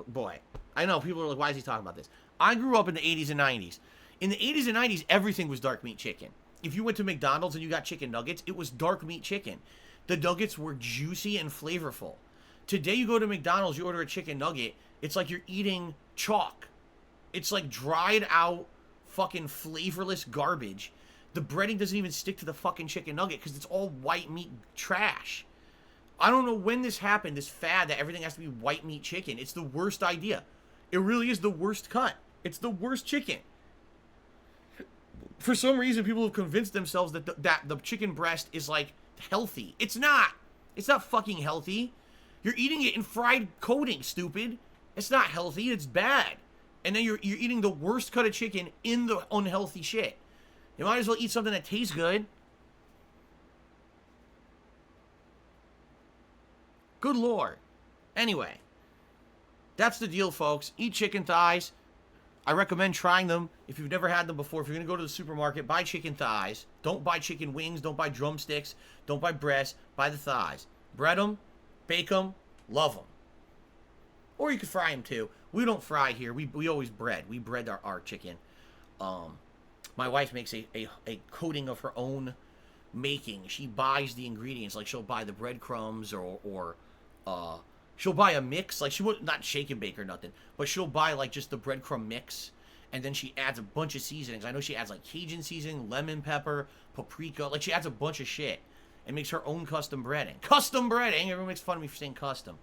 boy, I know people are like, why is he talking about this? I grew up in the 80s and 90s. In the 80s and 90s, everything was dark meat chicken. If you went to McDonald's and you got chicken nuggets, it was dark meat chicken. The nuggets were juicy and flavorful. Today you go to McDonald's, you order a chicken nugget, it's like you're eating chalk. It's like dried out fucking flavorless garbage. The breading doesn't even stick to the fucking chicken nugget because it's all white meat trash. I don't know when this happened, this fad that everything has to be white meat chicken. It's the worst idea. It really is the worst cut. It's the worst chicken. For some reason, people have convinced themselves that the chicken breast is, like, healthy. It's not. It's not fucking healthy. You're eating it in fried coating, stupid. It's not healthy. It's bad. And then you're eating the worst cut of chicken in the unhealthy shit. You might as well eat something that tastes good. Good Lord. Anyway, that's the deal, folks. Eat chicken thighs. I recommend trying them if you've never had them before. If you're going to go to the supermarket, buy chicken thighs. Don't buy chicken wings. Don't buy drumsticks. Don't buy breasts. Buy the thighs. Bread them. Bake them. Love them. Or you can fry them too. We don't fry here. We always bread. We bread our chicken. My wife makes a coating of her own making. She buys the ingredients. Like, she'll buy the breadcrumbs or she'll buy a mix. Like, she would not shake and bake or nothing, but she'll buy like just the breadcrumb mix, and then she adds a bunch of seasonings. I know she adds like Cajun seasoning, lemon pepper, paprika. Like, she adds a bunch of shit and makes her own custom breading. Custom breading. Everyone makes fun of me for saying custom.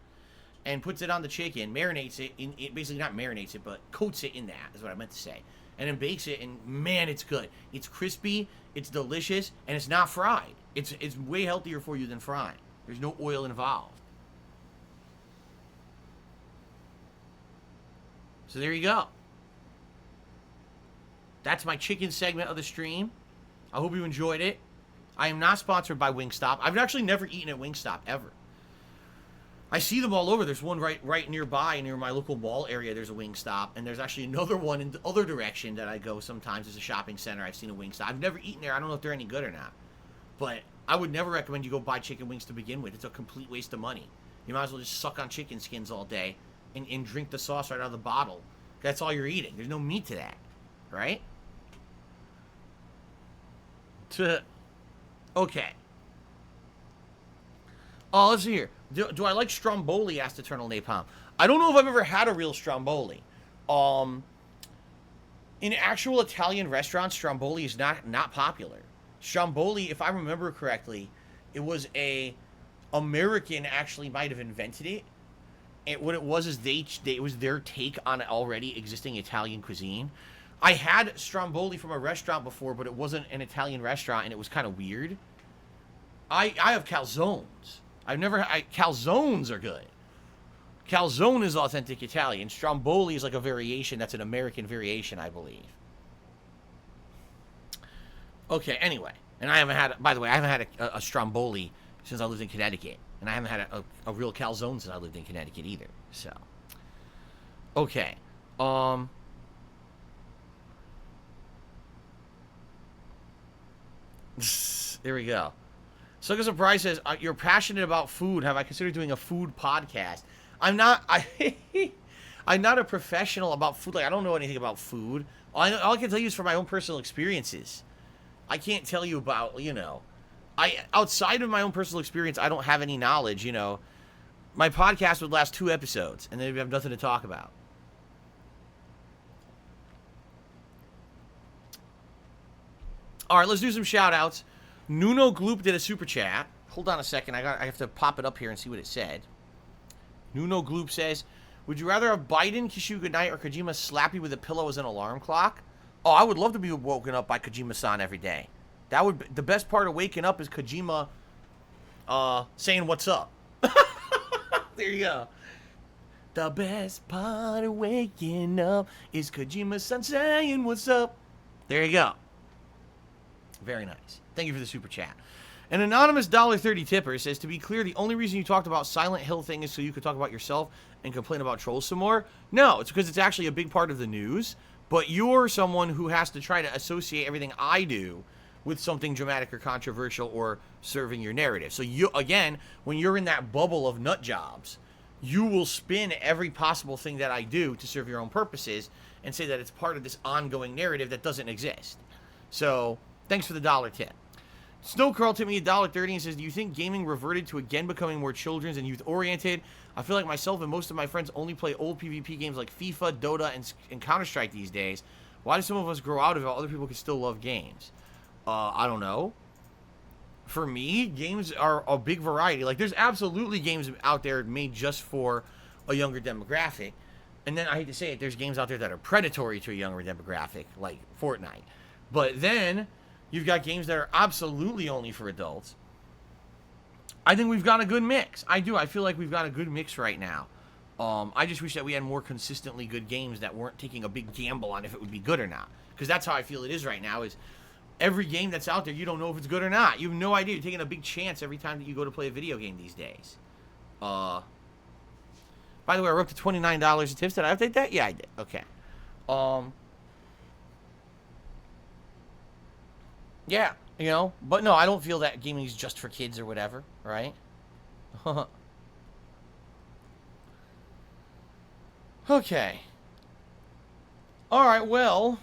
And puts it on the chicken, marinates it, basically not marinates it, but coats it in that, is what I meant to say. And then bakes it, and man, it's good. It's crispy, it's delicious, and it's not fried. It's way healthier for you than frying. There's no oil involved. So there you go. That's my chicken segment of the stream. I hope you enjoyed it. I am not sponsored by Wingstop. I've actually never eaten at Wingstop, ever. I see them all over. There's one right nearby, near my local mall area. There's a Wingstop, and there's actually another one in the other direction that I go sometimes. There's a shopping center. I've seen a Wingstop. I've never eaten there. I don't know if they're any good or not. But I would never recommend you go buy chicken wings to begin with. It's a complete waste of money. You might as well just suck on chicken skins all day and drink the sauce right out of the bottle. That's all you're eating. There's no meat to that, right? Okay. Oh, let's see here. Do I like Stromboli? Asked Eternal Napalm. I don't know if I've ever had a real Stromboli. In actual Italian restaurants, Stromboli is not popular. Stromboli, if I remember correctly, it was a American actually might have invented it. And what it was is it was their take on already existing Italian cuisine. I had Stromboli from a restaurant before, but it wasn't an Italian restaurant, and it was kind of weird. I have calzones. Calzones are good. Calzone is authentic Italian. Stromboli is like a variation. That's an American variation, I believe. Okay, anyway. And I haven't had, by the way, I haven't had a Stromboli since I lived in Connecticut. And I haven't had a real calzone since I lived in Connecticut either. So, okay. There we go. Sucker Surprise says, you're passionate about food. Have I considered doing a food podcast? I'm not a professional about food. Like, I don't know anything about food. All I can tell you is from my own personal experiences. I can't tell you about, outside of my own personal experience, I don't have any knowledge, My podcast would last 2 episodes, and then we have nothing to talk about. All right, let's do some shout-outs. Nuno Gloop did a super chat. Hold on a second. I have to pop it up here and see what it said. Nuno Gloop says, would you rather have Biden kiss you goodnight or Kojima slap you with a pillow as an alarm clock? Oh, I would love to be woken up by Kojima-san every day. That would be, the best part of waking up is Kojima saying what's up. There you go. The best part of waking up is Kojima-san saying what's up. There you go. Very nice. Thank you for the super chat. An anonymous $1.30 tipper says, to be clear, the only reason you talked about Silent Hill thing is so you could talk about yourself and complain about trolls some more? No, it's because it's actually a big part of the news, but you're someone who has to try to associate everything I do with something dramatic or controversial or serving your narrative. So you, again, when you're in that bubble of nut jobs, you will spin every possible thing that I do to serve your own purposes and say that it's part of this ongoing narrative that doesn't exist. So, thanks for the $1 tip. Snow Curl tipped me $1.30 and says, do you think gaming reverted to again becoming more children's and youth-oriented? I feel like myself and most of my friends only play old PvP games like FIFA, Dota, and Counter-Strike these days. Why do some of us grow out of it while other people can still love games? I don't know. For me, games are a big variety. Like, there's absolutely games out there made just for a younger demographic. And then, I hate to say it, there's games out there that are predatory to a younger demographic, like Fortnite. But then, you've got games that are absolutely only for adults. I think we've got a good mix. I do. I feel like we've got a good mix right now. I just wish that we had more consistently good games that weren't taking a big gamble on if it would be good or not. Because that's how I feel it is right now, is every game that's out there, you don't know if it's good or not. You have no idea. You're taking a big chance every time that you go to play a video game these days. By the way, we're up to $29 in tips. Did I update that? Yeah, I did. Okay. Yeah, you know. But no, I don't feel that gaming is just for kids or whatever, right? Okay. All right, well,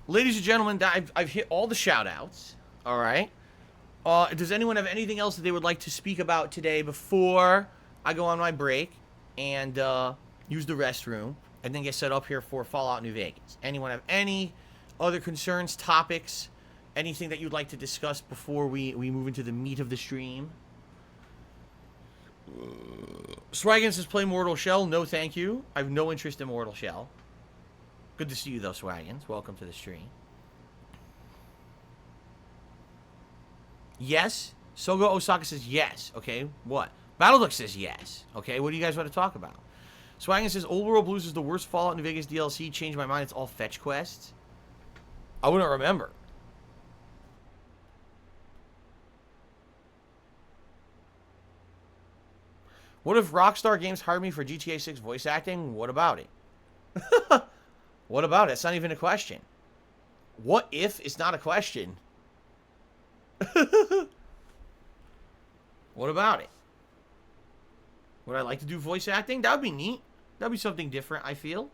ladies and gentlemen, I've hit all the shout-outs. All right. Does anyone have anything else that they would like to speak about today before I go on my break and use the restroom and then get set up here for Fallout New Vegas? Anyone have any other concerns, topics, anything that you'd like to discuss before we move into the meat of the stream? Swaggin says, play Mortal Shell. No, thank you. I have no interest in Mortal Shell. Good to see you, though, Swaggins. Welcome to the stream. Yes. Sogo Osaka says yes. Okay, what? Battleduck says yes. Okay, what do you guys want to talk about? Swaggin says, Old World Blues is the worst Fallout New Vegas DLC. Changed my mind. It's all fetch quests. I wouldn't remember. What if Rockstar Games hired me for GTA 6 voice acting? What about it? What about it? It's not even a question. What if it's not a question? What about it? Would I like to do voice acting? That would be neat. That would be something different, I feel.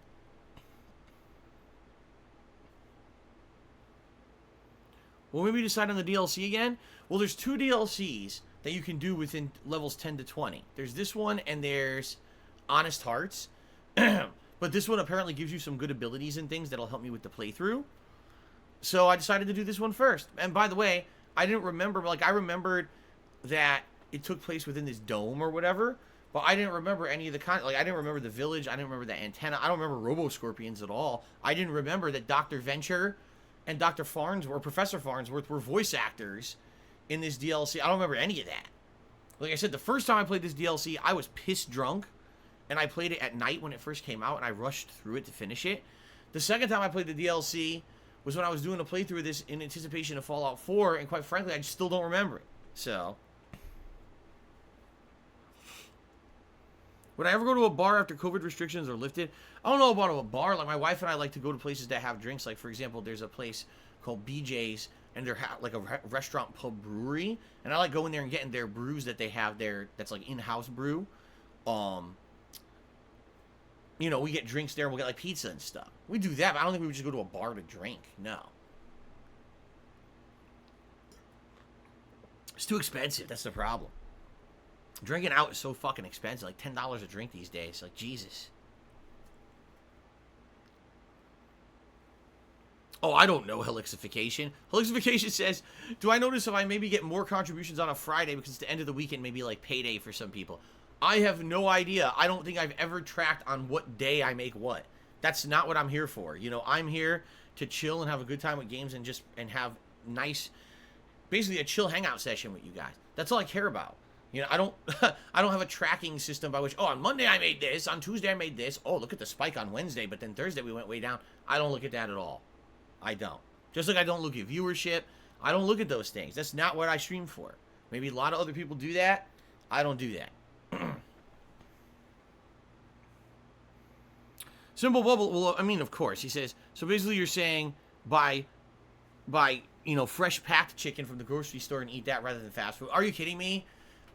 Will we decide on the DLC again? Well, there's 2 DLCs that you can do within levels 10 to 20. There's this one, and there's Honest Hearts. But this one apparently gives you some good abilities and things that'll help me with the playthrough. So I decided to do this one first. And by the way, I didn't remember, like, I remembered that it took place within this dome or whatever, but I didn't remember any of the like, I didn't remember the village, I didn't remember the antenna, I don't remember Robo-Scorpions at all. I didn't remember that Dr. Venture and Dr. Farnsworth, or Professor Farnsworth, were voice actors in this DLC. I don't remember any of that. Like I said, the first time I played this DLC, I was pissed drunk, and I played it at night when it first came out, and I rushed through it to finish it. The second time I played the DLC was when I was doing a playthrough of this in anticipation of Fallout 4, and quite frankly, I just still don't remember it. So, would I ever go to a bar after COVID restrictions are lifted? I don't know about a bar. Like, my wife and I like to go to places that have drinks. Like, for example, there's a place called BJ's, and they're like a restaurant pub brewery, and I like going there and getting their brews that they have there that's like in-house brew. You know, we get drinks there and we'll get like pizza and stuff. We do that, but I don't think we would just go to a bar to drink. No. It's too expensive. That's the problem. Drinking out is so fucking expensive. Like $10 a drink these days. Like, Jesus. Oh, I don't know, Helixification. Helixification says, do I notice if I maybe get more contributions on a Friday because it's the end of the weekend, maybe like payday for some people? I have no idea. I don't think I've ever tracked on what day I make what. That's not what I'm here for. You know, I'm here to chill and have a good time with games and just have nice, basically a chill hangout session with you guys. That's all I care about. You know, I don't I don't have a tracking system by which, oh, on Monday I made this, on Tuesday I made this. Oh, look at the spike on Wednesday, but then Thursday we went way down. I don't look at that at all. I don't. Just like I don't look at viewership. I don't look at those things. That's not what I stream for. Maybe a lot of other people do that. I don't do that. Simple Bubble, well, I mean, of course, he says, so basically you're saying buy, you know, fresh packed chicken from the grocery store and eat that rather than fast food. Are you kidding me?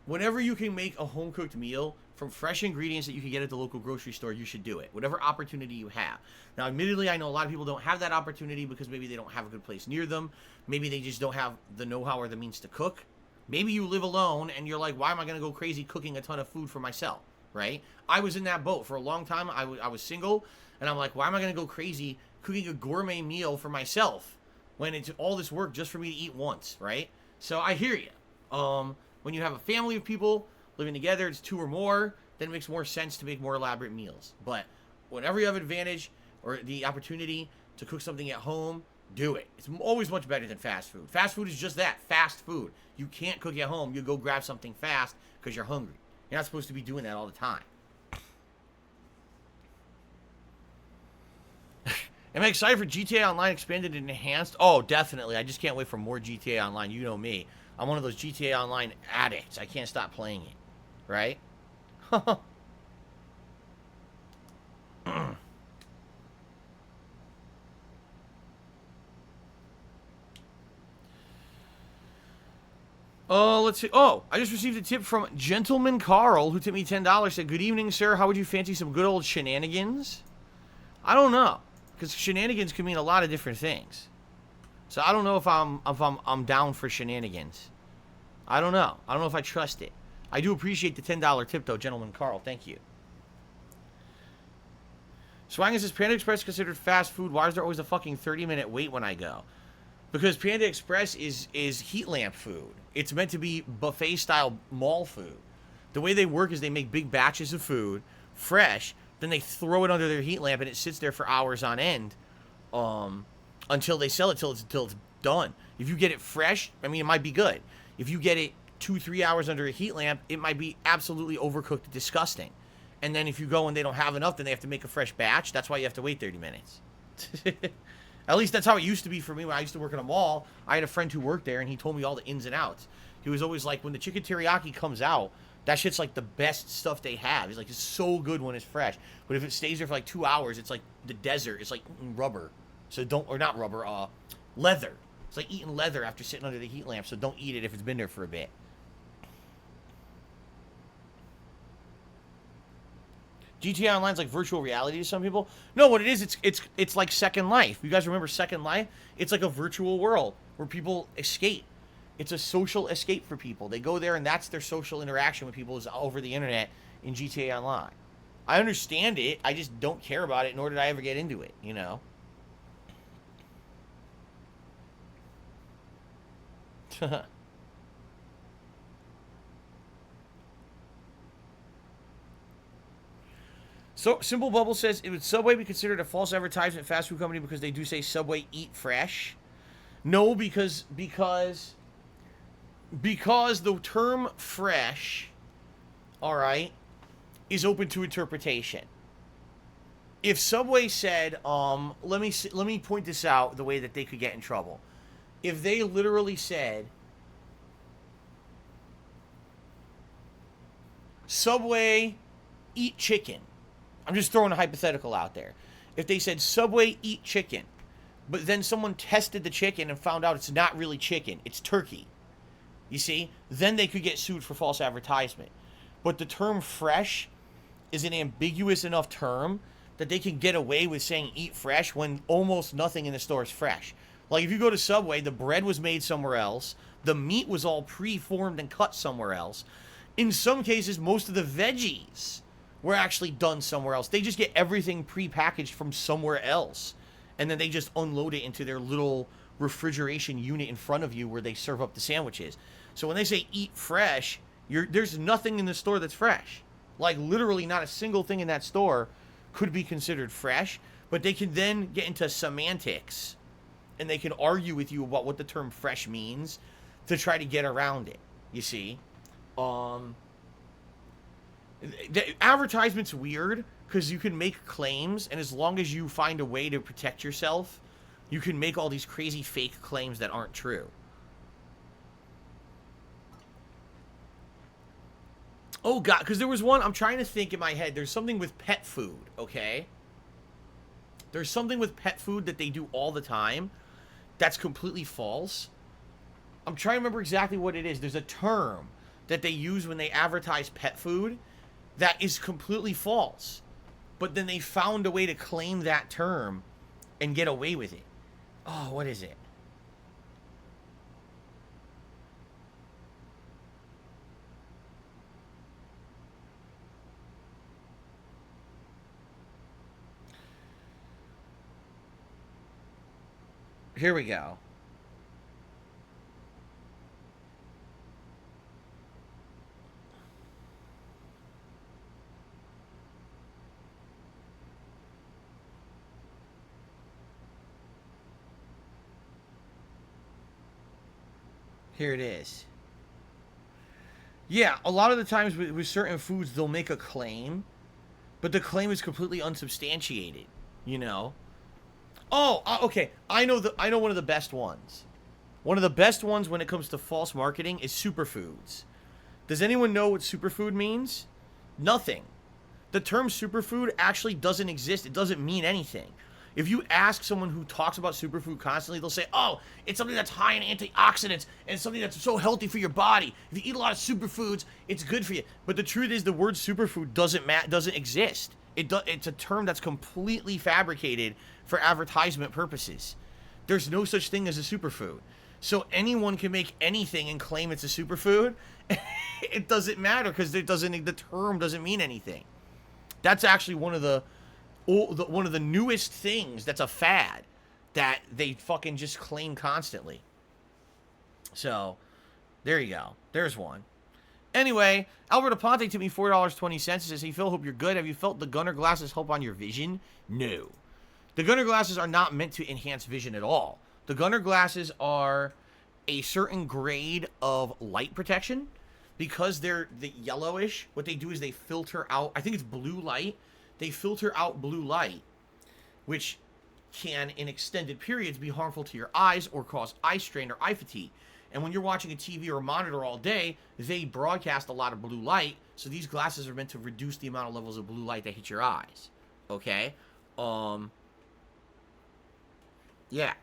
Whenever you can make a home-cooked meal from fresh ingredients that you can get at the local grocery store, you should do it. Whatever opportunity you have. Now, admittedly, I know a lot of people don't have that opportunity because maybe they don't have a good place near them. Maybe they just don't have the know-how or the means to cook. Maybe you live alone and you're like, why am I going to go crazy cooking a ton of food for myself, right? I was in that boat for a long time. I was single, and I'm like, why am I going to go crazy cooking a gourmet meal for myself when it's all this work just for me to eat once, right? So I hear you. When you have a family of people living together, it's 2 or more, then it makes more sense to make more elaborate meals. But whenever you have advantage or the opportunity to cook something at home, do it. It's always much better than fast food. Fast food is just that, fast food. You can't cook at home. You go grab something fast because you're hungry. You're not supposed to be doing that all the time. Am I excited for GTA Online expanded and enhanced? Oh, definitely. I just can't wait for more GTA Online. You know me. I'm one of those GTA Online addicts. I can't stop playing it. Right? Oh, let's see. Oh, I just received a tip from Gentleman Carl, who tipped me $10. Said, "Good evening, sir. How would you fancy some good old shenanigans?" I don't know, because shenanigans can mean a lot of different things. So I don't know if I'm down for shenanigans. I don't know. I don't know if I trust it. I do appreciate the $10 tip, though, Gentleman Carl. Thank you. Swang says, Panda Express considered fast food. Why is there always a fucking 30-minute wait when I go? Because Panda Express is heat lamp food. It's meant to be buffet-style mall food. The way they work is they make big batches of food, fresh, then they throw it under their heat lamp, and it sits there for hours on end until they sell it, till it's done. If you get it fresh, I mean, it might be good. If you get it 2-3 hours under a heat lamp, it might be absolutely overcooked and disgusting. And then if you go and they don't have enough, then they have to make a fresh batch. That's why you have to wait 30 minutes. At least that's how it used to be for me when I used to work in a mall. I had a friend who worked there, and he told me all the ins and outs. He was always like, when the chicken teriyaki comes out, that shit's like the best stuff they have. He's like, it's so good when it's fresh. But if it stays there for like 2 hours, it's like the desert. It's like eating rubber. So don't, or not rubber, leather. It's like eating leather after sitting under the heat lamp, so don't eat it if it's been there for a bit. GTA Online's like virtual reality to some people. No, what it is, it's like Second Life. You guys remember Second Life? It's like a virtual world where people escape. It's a social escape for people. They go there, and that's their social interaction with people, is over the internet in GTA Online. I understand it. I just don't care about it, nor did I ever get into it, you know? So Simple Bubble says, it would Subway be considered a false advertisement fast food company because they do say Subway eat fresh? No, because the term fresh, all right, is open to interpretation. If Subway said, let me point this out the way that they could get in trouble. If they literally said, Subway eat chicken. I'm just throwing a hypothetical out there. If they said, Subway eat chicken, but then someone tested the chicken and found out it's not really chicken, it's turkey, you see, then they could get sued for false advertisement. But the term fresh is an ambiguous enough term that they can get away with saying eat fresh when almost nothing in the store is fresh. Like if you go to Subway, the bread was made somewhere else, the meat was all pre-formed and cut somewhere else. In some cases, most of the veggies were actually done somewhere else. They just get everything pre-packaged from somewhere else, and then they just unload it into their little refrigeration unit in front of you where they serve up the sandwiches. So when they say eat fresh, there's nothing in the store that's fresh. Like literally not a single thing in that store could be considered fresh, but they can then get into semantics and they can argue with you about what the term fresh means to try to get around it, you see. The advertisement's weird because you can make claims, and as long as you find a way to protect yourself, you can make all these crazy fake claims that aren't true. Oh god, because there was one, I'm trying to think in my head, there's something with pet food, okay? There's something with pet food that they do all the time that's completely false. I'm trying to remember exactly what it is. There's a term that they use when they advertise pet food that is completely false. But then they found a way to claim that term and get away with it. Oh, what is it? Here we go. Here it is. Yeah, a lot of the times with certain foods, they'll make a claim, but the claim is completely unsubstantiated, you know? Oh, okay. I know one of the best ones. One of the best ones when it comes to false marketing is superfoods. Does anyone know what superfood means? Nothing. The term superfood actually doesn't exist. It doesn't mean anything. If you ask someone who talks about superfood constantly, they'll say, oh, it's something that's high in antioxidants and it's something that's so healthy for your body. If you eat a lot of superfoods, it's good for you. But the truth is the word superfood doesn't exist. It's a term that's completely fabricated for advertisement purposes. There's no such thing as a superfood. So anyone can make anything and claim it's a superfood. It doesn't matter because the term doesn't mean anything. That's actually one of the newest things that's a fad that they fucking just claim constantly. So, there you go. There's one. Anyway, Albert Aponte to me $4.20. Says, hey Phil, hope you're good. Have you felt the Gunnar glasses help on your vision? No. The Gunnar glasses are not meant to enhance vision at all. The Gunnar glasses are a certain grade of light protection. Because they're the yellowish, what they do is they filter out, I think it's blue light. They filter out blue light, which can, in extended periods, be harmful to your eyes or cause eye strain or eye fatigue. And when you're watching a TV or a monitor all day, they broadcast a lot of blue light. So these glasses are meant to reduce the amount of levels of blue light that hit your eyes. Okay? Yeah.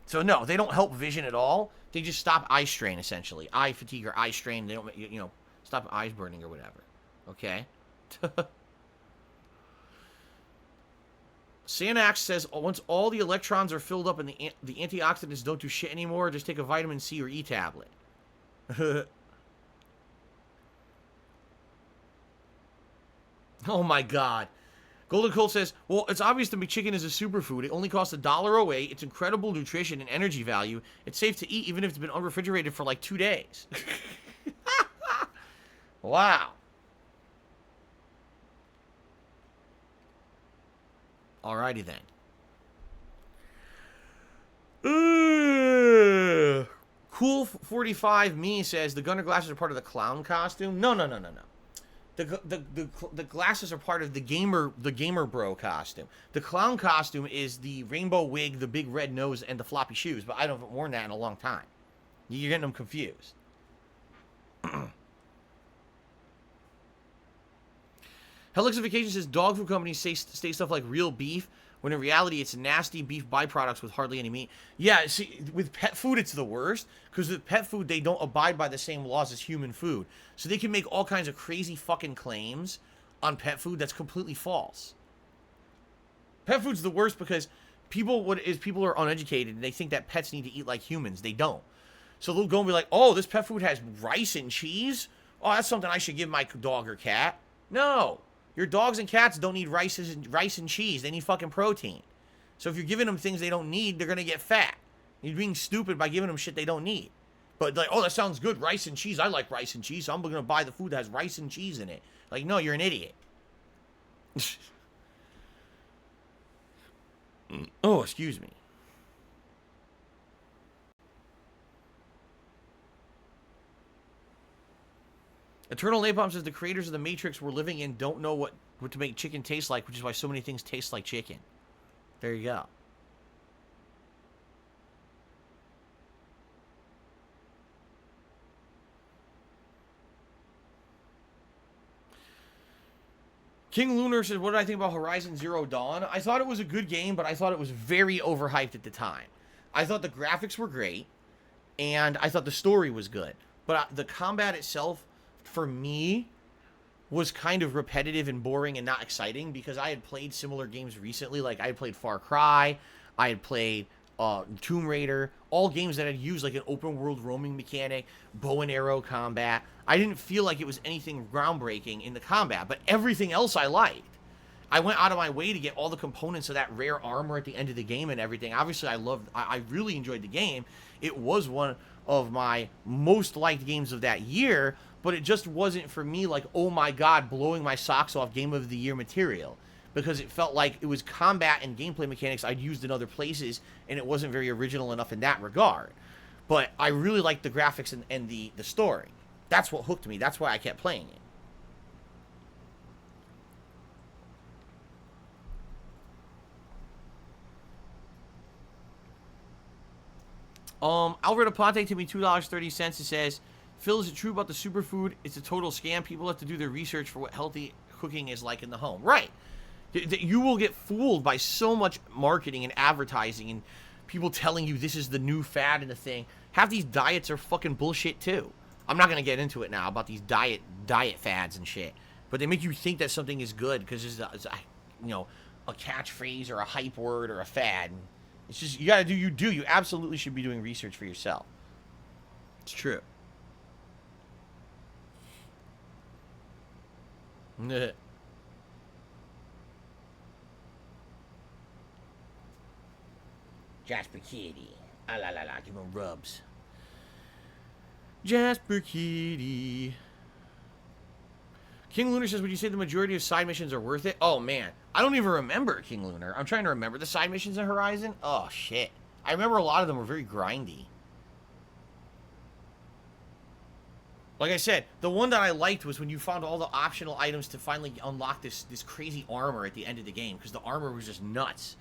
So no, they don't help vision at all. They just stop eye strain, essentially. Eye fatigue or eye strain. They don't, stop eyes burning or whatever. Okay? Sanax says, once all the electrons are filled up and the antioxidants don't do shit anymore, just take a vitamin C or E tablet. Oh my god. Golden Cold says, well, it's obvious to me chicken is a superfood. It only costs $1 It's incredible nutrition and energy value. It's safe to eat even if it's been unrefrigerated for like 2 days. Wow. Alrighty then. Cool45 me says, the Gunnar glasses are part of the clown costume. No. The glasses are part of the gamer bro costume. The clown costume is the rainbow wig, the big red nose, and the floppy shoes. But I haven't worn that in a long time. You're getting them confused. Helixification says dog food companies say stuff like real beef, when in reality it's nasty beef byproducts with hardly any meat. Yeah, see, with pet food it's the worst, because with pet food they don't abide by the same laws as human food. So they can make all kinds of crazy fucking claims on pet food that's completely false. Pet food's the worst because people are uneducated and they think that pets need to eat like humans. They don't. So they'll go and be like, oh, this pet food has rice and cheese? Oh, that's something I should give my dog or cat. No. Your dogs and cats don't need rice and cheese. They need fucking protein. So if you're giving them things they don't need, they're going to get fat. You're being stupid by giving them shit they don't need. But like, oh, that sounds good, rice and cheese. I like rice and cheese, so I'm going to buy the food that has rice and cheese in it. Like, no, you're an idiot. Oh, excuse me. Eternal Napalm says the creators of the Matrix we're living in don't know what to make chicken taste like, which is why so many things taste like chicken. There you go. King Lunar says, what did I think about Horizon Zero Dawn? I thought it was a good game, but I thought it was very overhyped at the time. I thought the graphics were great, and I thought the story was good. But the combat itself, for me, was kind of repetitive and boring and not exciting because I had played similar games recently. Like, I had played Far Cry, I had played Tomb Raider, all games that had used like an open world roaming mechanic, bow and arrow combat. I didn't feel like it was anything groundbreaking in the combat, but everything else I liked. I went out of my way to get all the components of that rare armor at the end of the game and everything. Obviously, I really enjoyed the game. It was one of my most liked games of that year, but it just wasn't for me like, oh my god, blowing my socks off game of the year material. Because it felt like it was combat and gameplay mechanics I'd used in other places, and it wasn't very original enough in that regard. But I really liked the graphics and the story. That's what hooked me. That's why I kept playing it. Alfred Aponte to me $2.30. It says, Phil, is it true about the superfood? It's a total scam. People have to do their research for what healthy cooking is like in the home. Right. You will get fooled by so much marketing and advertising and people telling you this is the new fad and the thing. Half these diets are fucking bullshit too. I'm not going to get into it now about these diet fads and shit. But they make you think that something is good because it's a catchphrase or a hype word or a fad. It's just, you got to do you do. You absolutely should be doing research for yourself. It's true. Jasper Kitty. Ah la la la, give him rubs. Jasper Kitty. King Lunar says, would you say the majority of side missions are worth it? Oh, man. I don't even remember King Lunar. I'm trying to remember the side missions in Horizon. Oh, shit. I remember a lot of them were very grindy. Like I said, the one that I liked was when you found all the optional items to finally unlock this crazy armor at the end of the game, because the armor was just nuts.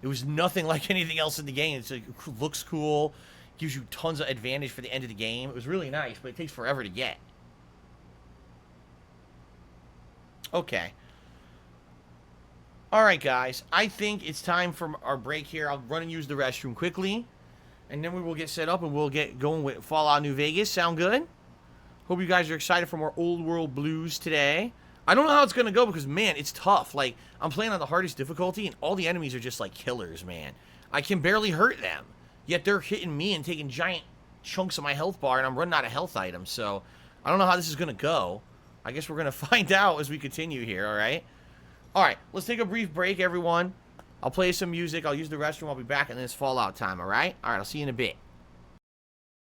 It was nothing like anything else in the game. It's like, it looks cool, gives you tons of advantage for the end of the game. It was really nice, but it takes forever to get. Okay. All right, guys. I think it's time for our break here. I'll run and use the restroom quickly, and then we will get set up and we'll get going with Fallout New Vegas. Sound good? Hope you guys are excited for more Old World Blues today. I don't know how it's going to go because, man, it's tough. Like, I'm playing on the hardest difficulty, and all the enemies are just, like, killers, man. I can barely hurt them. Yet they're hitting me and taking giant chunks of my health bar, and I'm running out of health items. So, I don't know how this is going to go. I guess we're going to find out as we continue here, all right? All right, let's take a brief break, everyone. I'll play some music. I'll use the restroom. I'll be back, and then it's Fallout time, all right? All right, I'll see you in a bit.